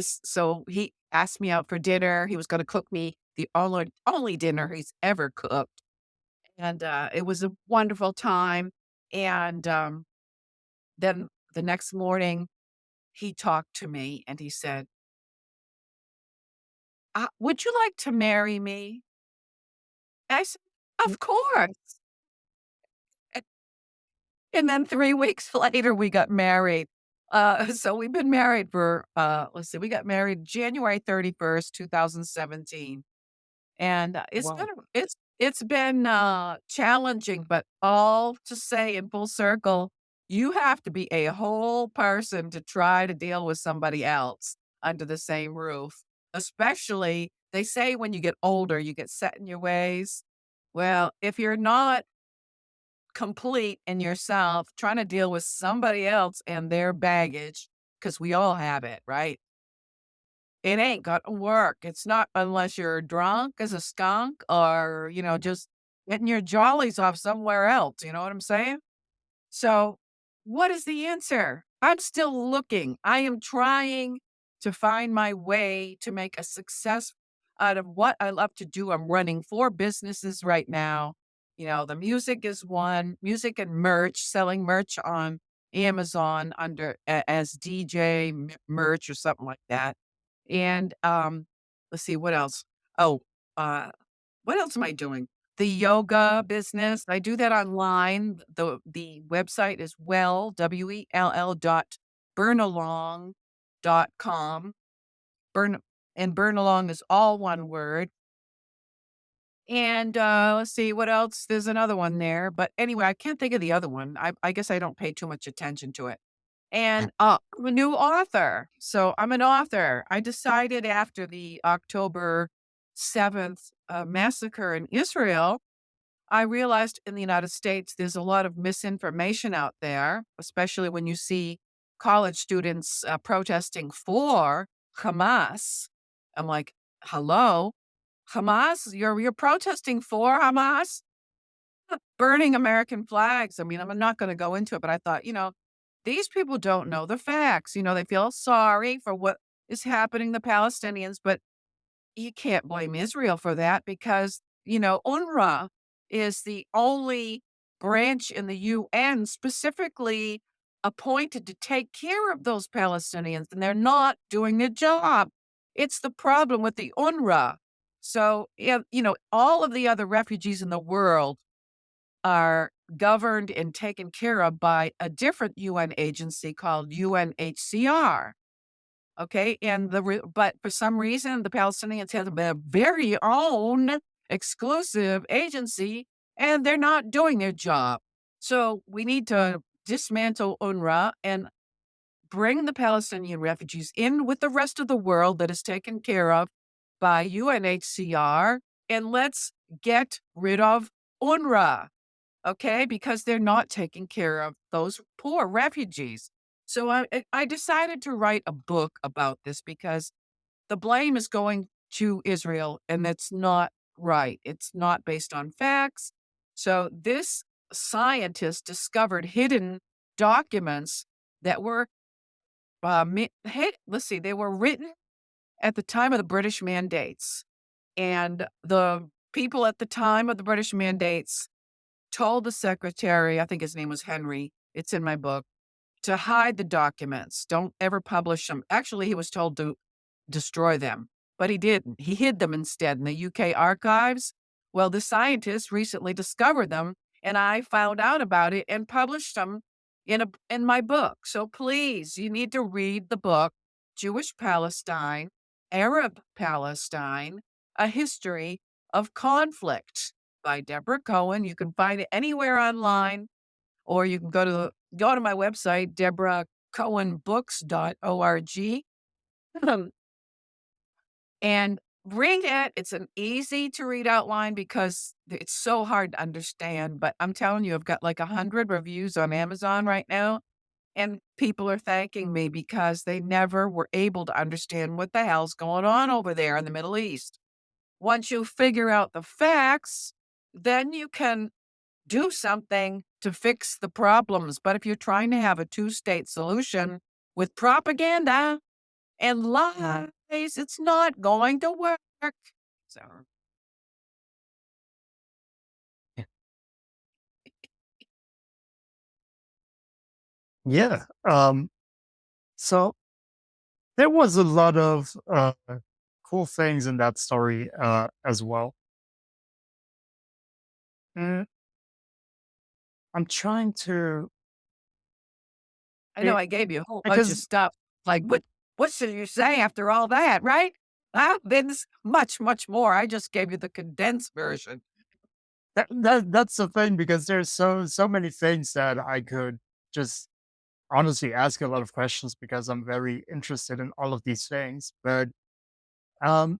[SPEAKER 3] so he asked me out for dinner. He was gonna cook me the only dinner he's ever cooked, and, it was a wonderful time, and, then the next morning, he talked to me, and he said, "Would you like to marry me?" I said,
[SPEAKER 2] mm.
[SPEAKER 3] "Of course." And then 3 weeks later, we got married. So we've been married for, let's see, we got married January 31st, 2017. And,
[SPEAKER 2] Wow.
[SPEAKER 3] it's been, challenging, but all to say in full circle, you have to be a whole person to try to deal with somebody else under the same roof. Especially, they say when you get older, you get set in your ways. Well, if you're not complete in yourself, trying to deal with somebody else and their baggage, because we all have it, right? It ain't gonna work. It's not unless you're drunk as a skunk or, just getting your jollies off somewhere else, you know what I'm saying? So, what is the answer? I'm still looking. I am trying to find my way to make a success out of what I love to do. I'm running 4 businesses right now. The music is one, music and merch, selling merch on Amazon as DJ merch or something like that. And let's see what else. Oh, uh, what else am I doing? The yoga business, I do that online. The website is WELL dot burnalong.com. Burn and Burnalong is all one word. And, let's see what else. There's another one there, but anyway, I can't think of the other one. I guess I don't pay too much attention to it. And, I'm a new author. So I'm an author. I decided after the October 7th, massacre in Israel, I realized in the United States, there's a lot of misinformation out there, especially when you see college students, protesting for Hamas. I'm like, "Hello? Hamas? You're protesting for Hamas? Burning American flags." I mean, I'm not gonna go into it, but I thought, these people don't know the facts. They feel sorry for what is happening to Palestinians, but you can't blame Israel for that because UNRWA is the only branch in the UN specifically appointed to take care of those Palestinians, and they're not doing their job. It's the problem with the UNRWA. So, yeah, all of the other refugees in the world are governed and taken care of by a different UN agency called UNHCR. Okay, and but for some reason, the Palestinians have their very own exclusive agency, and they're not doing their job. So we need to dismantle UNRWA and bring the Palestinian refugees in with the rest of the world that is taken care of by UNHCR, and let's get rid of UNRWA. Okay, because they're not taking care of those poor refugees. So I decided to write a book about this because the blame is going to Israel, and that's not right. It's not based on facts. So this scientist discovered hidden documents that were let's see, they were written at the time of the British mandates, and the people at the time of the British mandates told the secretary, I think his name was Henry, it's in my book, to hide the documents. Don't ever publish them. Actually, he was told to destroy them, but he didn't. He hid them instead in the UK archives. Well, the scientists recently discovered them, and I found out about it and published them in my book. So please, you need to read the book, Jewish Palestine, Arab Palestine, A History of Conflict by Debra Cohen. You can find it anywhere online, or you can go to my website, debracohenbooks.org, and read it. It's an easy to read outline because it's so hard to understand. But I'm telling you, I've got like 100 reviews on Amazon right now, and people are thanking me because they never were able to understand what the hell's going on over there in the Middle East. Once you figure out the facts, then you can do something to fix the problems. But if you're trying to have a two-state solution with propaganda and lies, it's not going to work. So,
[SPEAKER 2] Yeah. So there was a lot of cool things in that story as well. Mm, I'm trying to
[SPEAKER 3] I know
[SPEAKER 2] it,
[SPEAKER 3] I gave you a whole bunch of
[SPEAKER 2] because
[SPEAKER 3] stuff. Like, what should you say after all that, right? There's much, much more. I just gave you the condensed version.
[SPEAKER 2] that's the thing, because there's so many things that I could just honestly ask a lot of questions, because I'm very interested in all of these things. But um,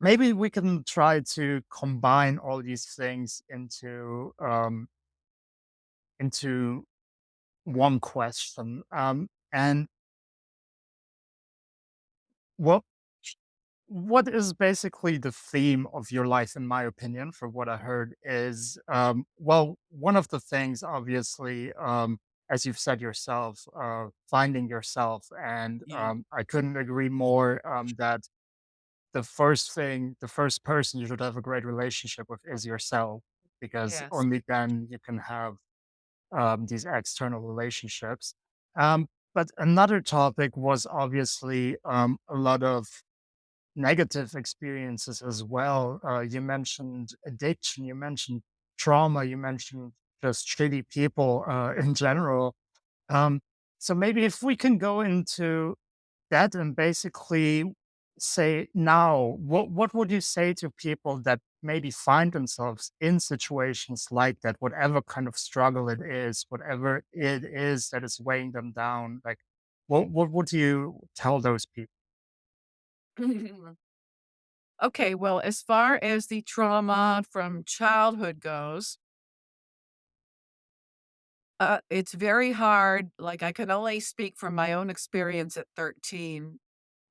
[SPEAKER 2] maybe we can try to combine all these things into one question. And what what is basically the theme of your life, in my opinion, for what I heard, is well, one of the things, obviously, as you've said yourself, finding yourself. And
[SPEAKER 3] Yeah.
[SPEAKER 2] I couldn't agree more that the first person you should have a great relationship with is yourself, because
[SPEAKER 3] Yes.
[SPEAKER 2] only then you can have these external relationships. But another topic was obviously a lot of negative experiences as well. You mentioned addiction, you mentioned trauma, you mentioned just shitty people in general. Um, so maybe if we can go into that and basically say now, what would you say to people that maybe find themselves in situations like that, whatever kind of struggle it is, whatever it is that is weighing them down? Like, what would you tell those people?
[SPEAKER 3] Okay, well, as far as the trauma from childhood goes, it's very hard. Like, I can only speak from my own experience at 13.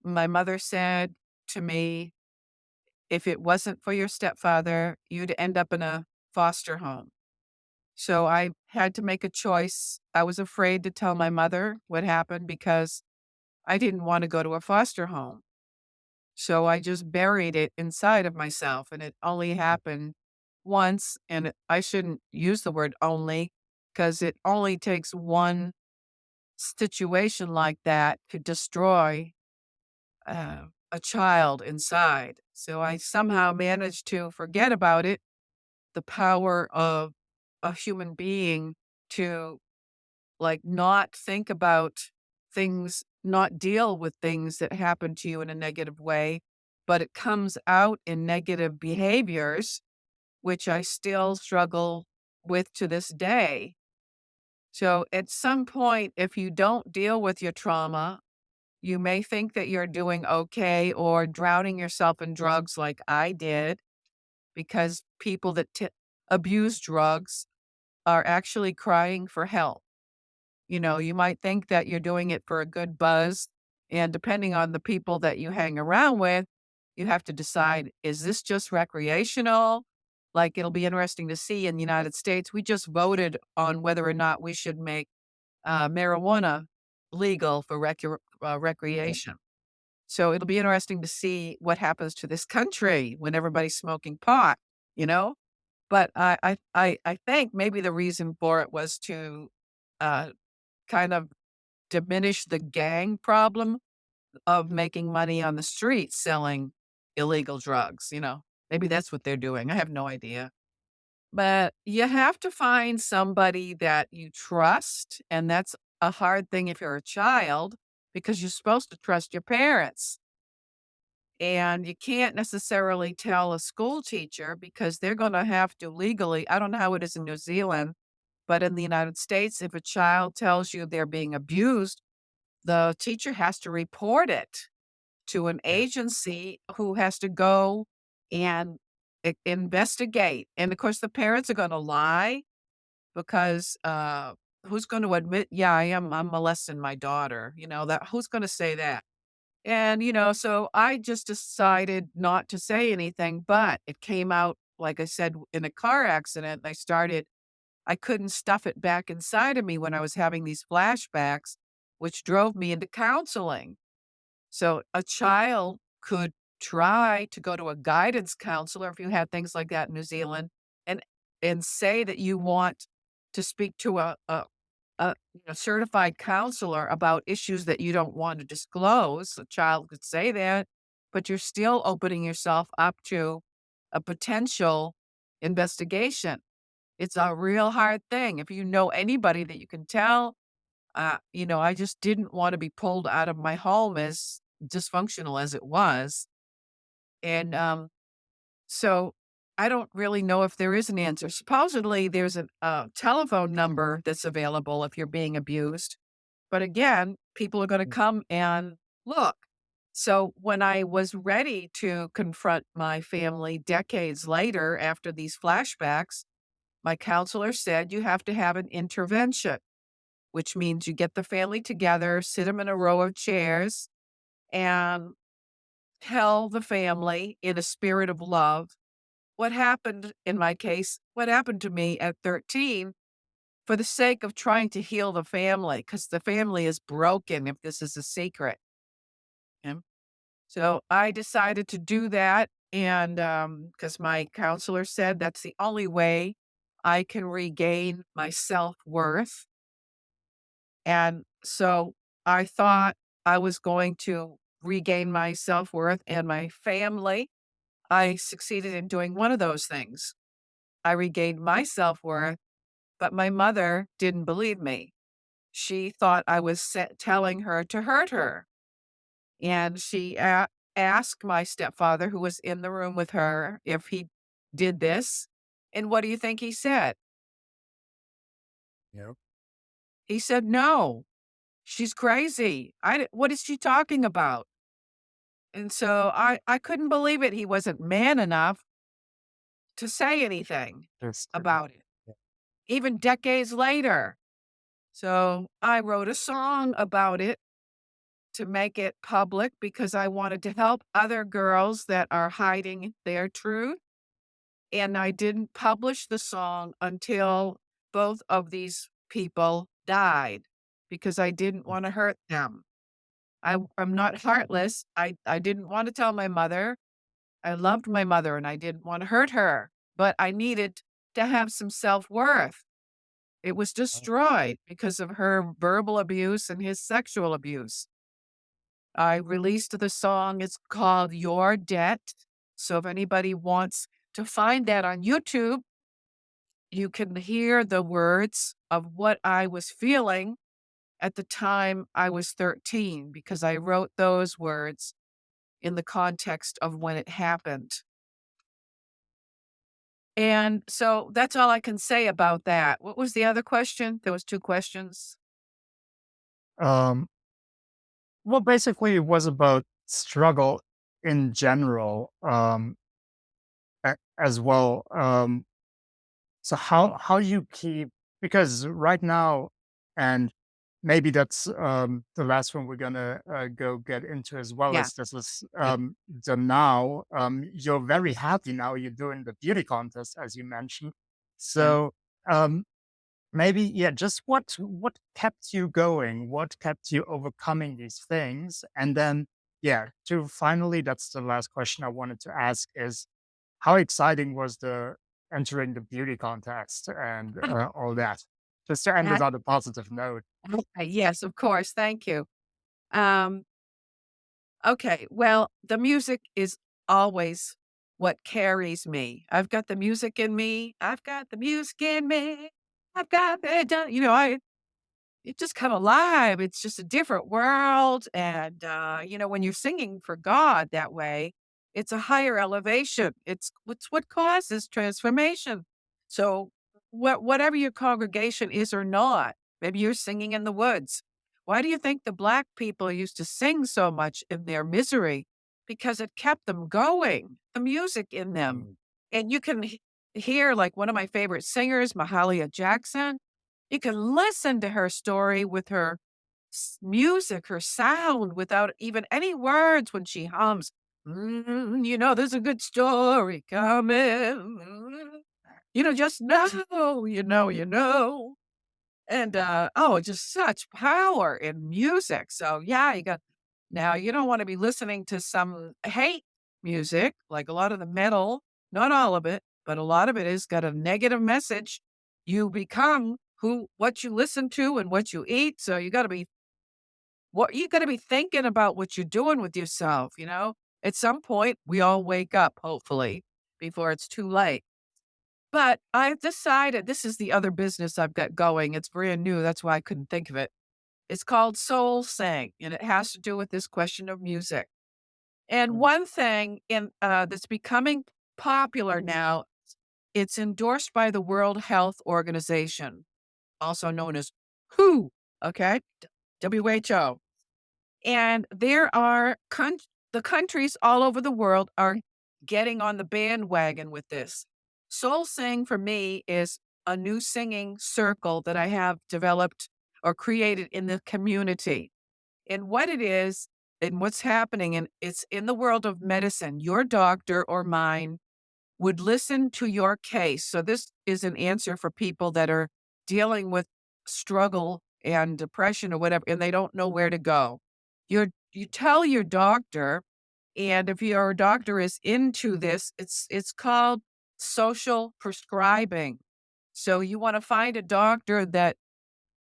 [SPEAKER 3] My mother said to me, if it wasn't for your stepfather, you'd end up in a foster home. So I had to make a choice. I was afraid to tell my mother what happened because I didn't want to go to a foster home. So I just buried it inside of myself, and it only happened once. And I shouldn't use the word only because it only takes one situation like that to destroy a child inside. So I somehow managed to forget about it, the power of a human being to like not think about things, not deal with things that happen to you in a negative way, but it comes out in negative behaviors, which I still struggle with to this day. So at some point, if you don't deal with your trauma, you may think that you're doing okay or drowning yourself in drugs like I did, because people that abuse drugs are actually crying for help. You know, you might think that you're doing it for a good buzz, and depending on the people that you hang around with, you have to decide, is this just recreational? Like, it'll be interesting to see in the United States, we just voted on whether or not we should make marijuana legal for recreation. So it'll be interesting to see what happens to this country when everybody's smoking pot, you know? But I think maybe the reason for it was to uh, kind of diminish the gang problem of making money on the street selling illegal drugs, you know? Maybe that's what they're doing. I have no idea. But you have to find somebody that you trust, and that's a hard thing if you're a child because you're supposed to trust your parents. And you can't necessarily tell a school teacher because they're going to have to legally, I don't know how it is in New Zealand, but in the United States, if a child tells you they're being abused, the teacher has to report it to an
[SPEAKER 2] Yeah.
[SPEAKER 3] agency who has to go and investigate. And of course, the parents are going to lie because who's going to admit, yeah, I'm molesting my daughter? You know, that who's going to say that? And, you know, so I just decided not to say anything, but it came out, like I said, in a car accident. I couldn't stuff it back inside of me when I was having these flashbacks, which drove me into counseling. So a child could try to go to a guidance counselor if you had things like that in New Zealand and say that you want to speak to a certified counselor about issues that you don't want to disclose. A child could say that, but you're still opening yourself up to a potential investigation. It's a real hard thing. If you know anybody that you can tell, you know, I just didn't want to be pulled out of my home as dysfunctional as it was. And so I don't really know if there is an answer. Supposedly, there's a telephone number that's available if you're being abused. But again, people are going to come and look. So when I was ready to confront my family decades later after these flashbacks, my counselor said you have to have an intervention, which means you get the family together, sit them in a row of chairs, and tell the family in a spirit of love what happened in my case, what happened to me at 13 for the sake of trying to heal the family because the family is broken if this is a secret. Okay? So I decided to do that. And because my counselor said that's the only way I can regain my self worth. And so I thought I was going to regain my self worth and my family. I succeeded in doing one of those things. I regained my self worth, but my mother didn't believe me. She thought I was telling her to hurt her. And she asked my stepfather, who was in the room with her, if he did this. And what do you think he said?
[SPEAKER 2] Yep.
[SPEAKER 3] He said, no, she's crazy. What is she talking about? And so I couldn't believe it. He wasn't man enough to say anything
[SPEAKER 2] Understood.
[SPEAKER 3] about it, even decades later. So I wrote a song about it to make it public because I wanted to help other girls that are hiding their truth. And I didn't publish the song until both of these people died because I didn't want to hurt them. I'm not heartless. I didn't want to tell my mother. I loved my mother and I didn't want to hurt her, but I needed to have some self-worth. It was destroyed because of her verbal abuse and his sexual abuse. I released the song. It's called Your Debt. So if anybody wants to find that on YouTube, you can hear the words of what I was feeling at the time I was 13, because I wrote those words in the context of when it happened. And so that's all I can say about that. What was the other question? There was 2 questions.
[SPEAKER 2] Um, well, basically, it was about struggle in general, as well. So how you keep, because right now, and maybe that's the last one we're gonna go get into as well,
[SPEAKER 3] Yeah,
[SPEAKER 2] is this is the now, you're very happy now, you're doing the beauty contest as you mentioned.
[SPEAKER 3] yeah.
[SPEAKER 2] So um maybe, yeah, just what kept you going? What kept you overcoming these things? And then, yeah, to finally, that's the last question I wanted to ask is how exciting was the entering the beauty contest and all that? Just to end it
[SPEAKER 3] That
[SPEAKER 2] on a positive note.
[SPEAKER 3] yes, of course, thank you. Um, okay, well, the music is always what carries me. I've got the music in me. I've got the music in me. I've got it done. It just come alive. It's just a different world, and, when you're singing for God that way, it's a higher elevation. It's what causes transformation. So, whatever your congregation is or not, maybe you're singing in the woods. Why do you think the Black people used to sing so much in their misery? Because it kept them going, the music in them.
[SPEAKER 2] Mm.
[SPEAKER 3] And you can hear, like, one of my favorite singers, Mahalia Jackson. You can listen to her story with her music, her sound, without even any words when she hums. There's a good story coming. Just know, And, just such power in music. So, yeah, now you don't want to be listening to some hate music, like a lot of the metal, not all of it, but a lot of it has got a negative message. You become what you listen to and what you eat. So you got to be thinking about what you're doing with yourself. At some point, we all wake up, hopefully, before it's too late. But I've decided this is the other business I've got going. It's brand new. That's why I couldn't think of it. It's called Soul Sing, and it has to do with this question of music. And
[SPEAKER 2] Mm.
[SPEAKER 3] one thing that's becoming popular now, it's endorsed by the World Health Organization, also known as WHO, okay? WHO. And the countries all over the world are getting on the bandwagon with this. Soul Sing for me is a new singing circle that I have developed or created in the community. And what it is and what's happening, and it's in the world of medicine, your doctor or mine would listen to your case. So this is an answer for people that are dealing with struggle and depression or whatever, and they don't know where to go. You tell your doctor, and if your doctor is into this, it's called social prescribing. So you want to find a doctor that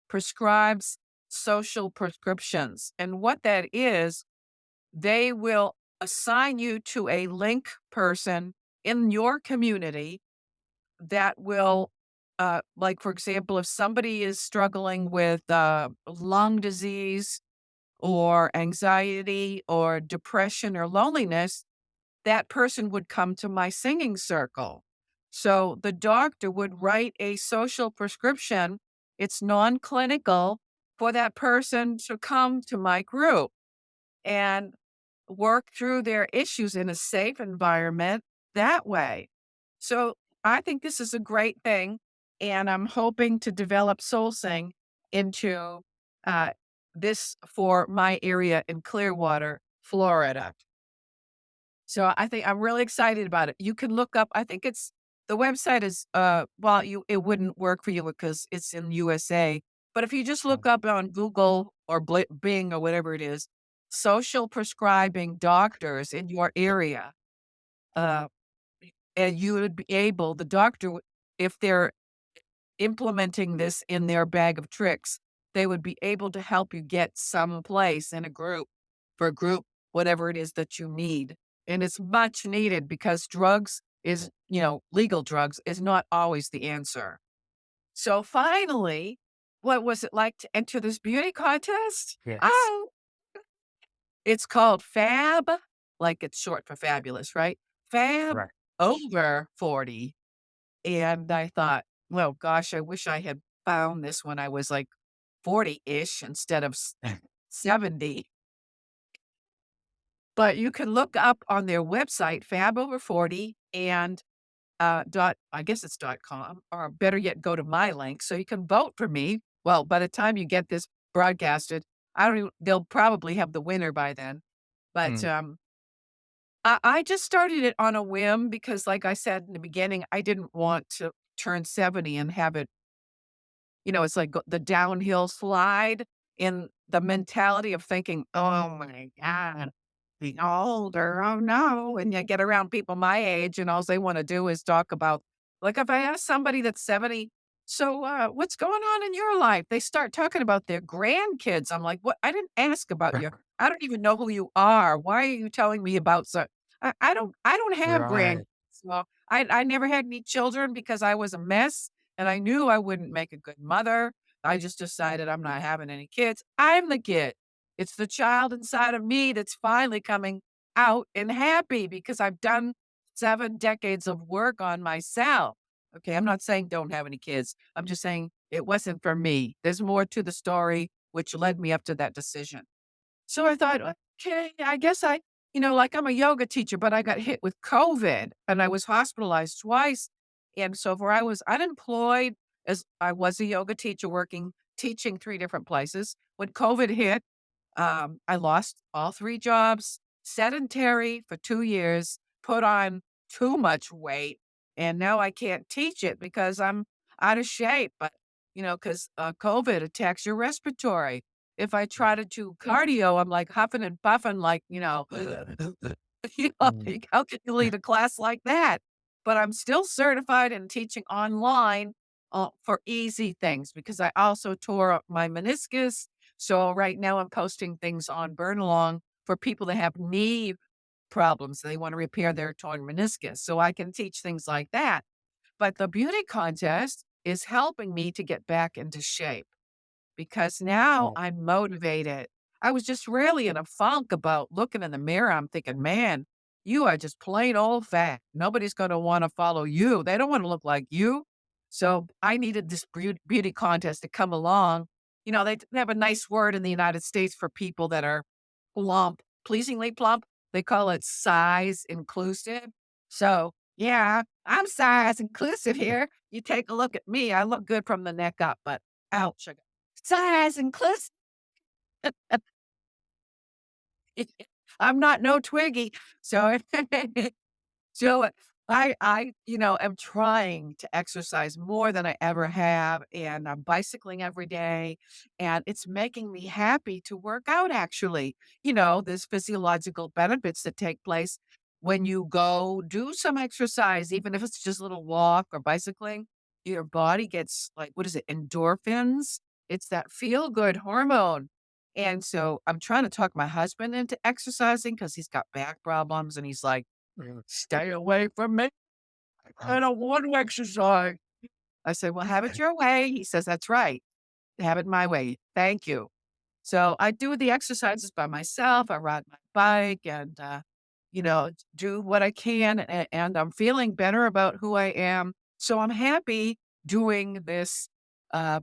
[SPEAKER 3] prescribes social prescriptions. And what that is, they will assign you to a link person in your community that will, like, for example, if somebody is struggling with lung disease or anxiety or depression or loneliness, that person would come to my singing circle. So the doctor would write a social prescription. It's non clinical for that person to come to my group and work through their issues in a safe environment that way. So I think this is a great thing. And I'm hoping to develop Soul Sing into uh, this for my area in Clearwater, Florida. So I think I'm really excited about it. You can look up, I think the website is, it wouldn't work for you because it's in USA. But if you just look up on Google or Bing or whatever it is, social prescribing doctors in your area, uh, and you would be able the doctor would if they're implementing this in their bag of tricks, they would be able to help you get someplace in a group for a group, whatever it is that you need. And it's much needed because drugs is, legal drugs is not always the answer. So finally, what was it like to enter this beauty contest?
[SPEAKER 2] Yes.
[SPEAKER 3] Oh, it's called Fab, like it's short for fabulous, right? Fab
[SPEAKER 2] Right.
[SPEAKER 3] over 40. And I thought, well, gosh, I wish I had found this when I was like 40-ish instead of 70. But you can look up on their website, Fab Over 40 and I guess it's .com, or better yet, go to my link so you can vote for me. Well, by the time you get this broadcasted, I don't even, they'll probably have the winner by then. But
[SPEAKER 2] Mm.
[SPEAKER 3] I just started it on a whim because, like I said in the beginning, I didn't want to turn 70 and have it, it's like the downhill slide in the mentality of thinking, oh my God, being older. Oh no. And you get around people my age and all they want to do is talk about, like if I ask somebody that's 70, so what's going on in your life? They start talking about their grandkids. I'm like, what? I didn't ask about you. I don't even know who you are. Why are you telling me about so I don't have grandkids.
[SPEAKER 2] Right.
[SPEAKER 3] Well, I never had any children because I was a mess and I knew I wouldn't make a good mother. I just decided I'm not having any kids. I'm the kid. It's the child inside of me that's finally coming out and happy because I've done 7 decades of work on myself. Okay, I'm not saying don't have any kids. I'm just saying it wasn't for me. There's more to the story which led me up to that decision. So I thought, okay, I guess like I'm a yoga teacher, but I got hit with COVID and I was hospitalized twice. And so for I was unemployed as I was a yoga teacher working, teaching 3 different places. When COVID hit, I lost all 3 jobs, sedentary for 2 years, put on too much weight, and now I can't teach it because I'm out of shape, but, 'cause, COVID attacks your respiratory. If I try to do cardio, I'm, like, huffing and puffing like,
[SPEAKER 2] Mm.
[SPEAKER 3] like, how can you lead a class like that? But I'm still certified in teaching online, for easy things because I also tore up my meniscus, so right now I'm posting things on Burn Along for people that have knee problems. They want to repair their torn meniscus. So I can teach things like that. But the beauty contest is helping me to get back into shape because now
[SPEAKER 2] Oh,
[SPEAKER 3] I'm motivated. I was just really in a funk about looking in the mirror. I'm thinking, man, you are just plain old fat. Nobody's going to want to follow you. They don't want to look like you. So I needed this beauty contest to come along. They have a nice word in the United States for people that are plump, pleasingly plump. They call it size inclusive. So, yeah, I'm size inclusive here. You take a look at me. I look good from the neck up, but ouch, size inclusive. I'm not no Twiggy. So so I am trying to exercise more than I ever have, and I'm bicycling every day, and it's making me happy to work out actually. There's physiological benefits that take place when you go do some exercise, even if it's just a little walk or bicycling, your body gets like, what is it, endorphins? It's that feel good hormone. And so I'm trying to talk my husband into exercising because he's got back problems and he's like,
[SPEAKER 2] mm.
[SPEAKER 3] "Stay away from me. I don't want to exercise." I said, "Well, have it your way." He says, "That's right. Have it my way. Thank you." So I do the exercises by myself. I ride my bike and, do what I can. And I'm feeling better about who I am. So I'm happy doing this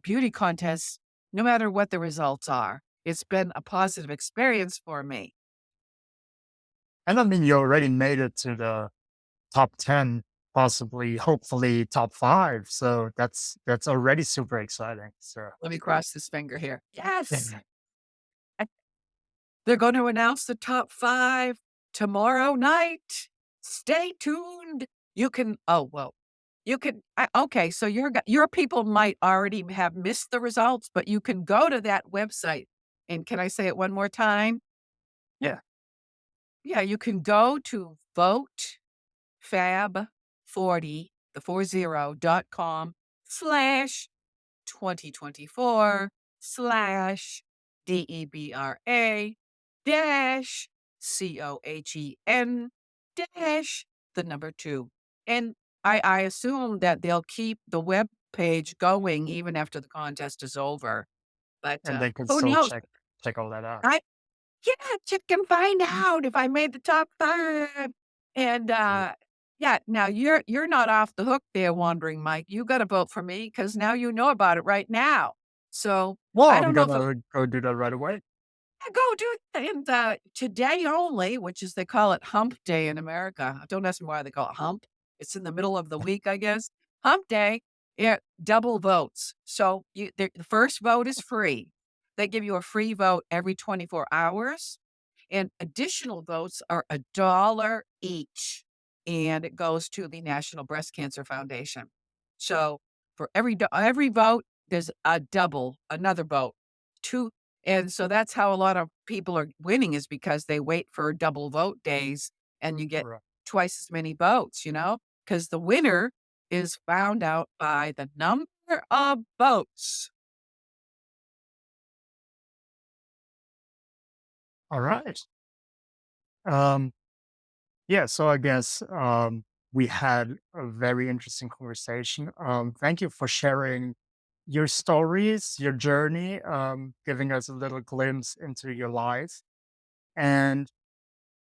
[SPEAKER 3] beauty contest, no matter what the results are. It's been a positive experience for me.
[SPEAKER 2] And I mean, you already made it to the top 10, possibly, hopefully top 5. So that's already super exciting. So
[SPEAKER 3] Let me cross this finger here. Yes.
[SPEAKER 2] yeah.
[SPEAKER 3] They're going to announce the top 5 tomorrow night. Stay tuned. You can oh, well, you can okay, so your people might already have missed the results, but you can go to that website, and can I say it one more time? Yeah, you can go to votefab40, the 40.com/2024 slash DEBRA dash COHEN dash the number two. And I assume that they'll keep the web page going even after the contest is over. But
[SPEAKER 2] And they can
[SPEAKER 3] who
[SPEAKER 2] still
[SPEAKER 3] knows?
[SPEAKER 2] check all that out.
[SPEAKER 3] I yeah, check and find out if I made the top 5. And,
[SPEAKER 2] Yeah.
[SPEAKER 3] yeah, now you're not off the hook there, wandering Mike. You gotta vote for me because now you know about it right now. So,
[SPEAKER 2] Well,
[SPEAKER 3] I
[SPEAKER 2] I'm
[SPEAKER 3] don't know if it
[SPEAKER 2] gonna go do that right away.
[SPEAKER 3] yeah, go do it. And, today only, which is they call it Hump Day in America. Don't ask me why they call it hump. It's in the middle of the week, I guess. Hump Day, yeah, double votes. So the first vote is free. They give you a free vote every 24 hours, and additional votes are $1 each, and it goes to the National Breast Cancer Foundation. So for every vote, there's a double, another vote. 2 and so that's how a lot of people are winning is because they wait for double vote days and you get
[SPEAKER 2] Right.
[SPEAKER 3] twice as many votes, because the winner is found out by the number of votes.
[SPEAKER 2] All right. Um, yeah, so I guess we had a very interesting conversation. Thank you for sharing your stories, your journey, giving us a little glimpse into your life. And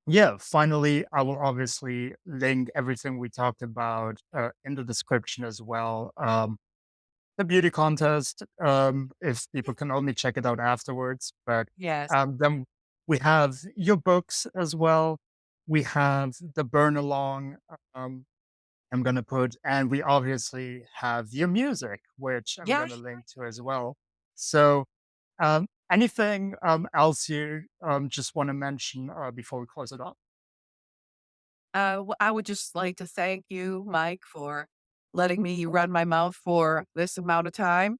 [SPEAKER 2] yeah, finally, I will obviously link everything we talked about in the description as well. The beauty contest, if people can only check it out afterwards. But
[SPEAKER 3] Yes.
[SPEAKER 2] then we have your books as well. We have the burn along. Um, I'm gonna put, and we obviously have your music, which I'm
[SPEAKER 3] Yeah.
[SPEAKER 2] gonna link to as well. So, anything else you just want to mention before we close it up?
[SPEAKER 3] I would just like to thank you, Mike, for letting me run my mouth for this amount of time.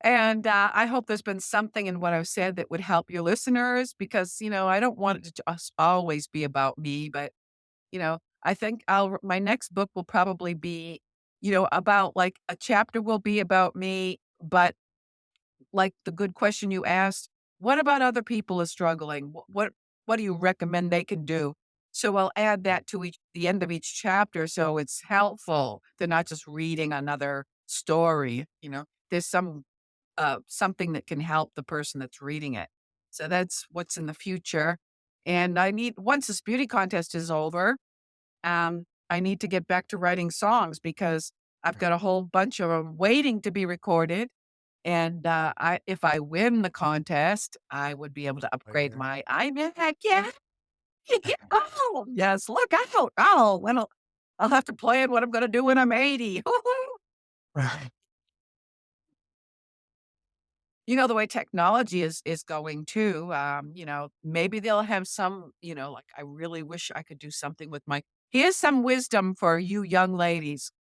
[SPEAKER 3] And I hope there's been something in what I've said that would help your listeners because, I don't want it to just always be about me, but I think my next book will probably be, about like a chapter will be about me, but like the good question you asked, what about other people are struggling? What do you recommend they can do? So I'll add that to the end of each chapter so it's helpful. They're not just reading another story, There's something that can help the person that's reading it. So that's what's in the future. And once this beauty contest is over, I need to get back to writing songs because I've got a whole bunch of them waiting to be recorded. And if I win the contest, I would be able to
[SPEAKER 2] Oh,
[SPEAKER 3] upgrade
[SPEAKER 2] yeah.
[SPEAKER 3] my iMac. Yeah. Oh, yes. Look out. Oh, I'll have to plan what I'm going to do when I'm 80.
[SPEAKER 2] Right.
[SPEAKER 3] The way technology is going too, maybe they'll have some, like, I really wish I could do something with my here's some wisdom for you young ladies.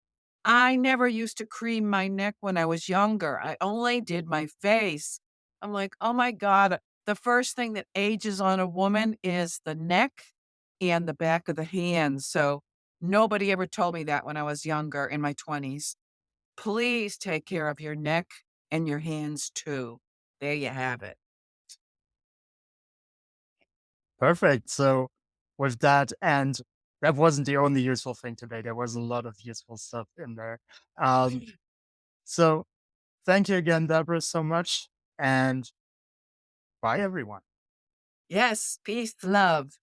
[SPEAKER 3] I never used to cream my neck when I was younger. I only did my face. I'm like, "Oh my god, the first thing that ages on a woman is the neck and the back of the hands." So, nobody ever told me that when I was younger in my 20s. Please take care of your neck and your hands too. There you have it.
[SPEAKER 2] Perfect. So, with that, and that wasn't the only useful thing today. There was a lot of useful stuff in there. Um, so, thank you again, Deborah, so much. And bye, everyone.
[SPEAKER 3] Yes, peace, love.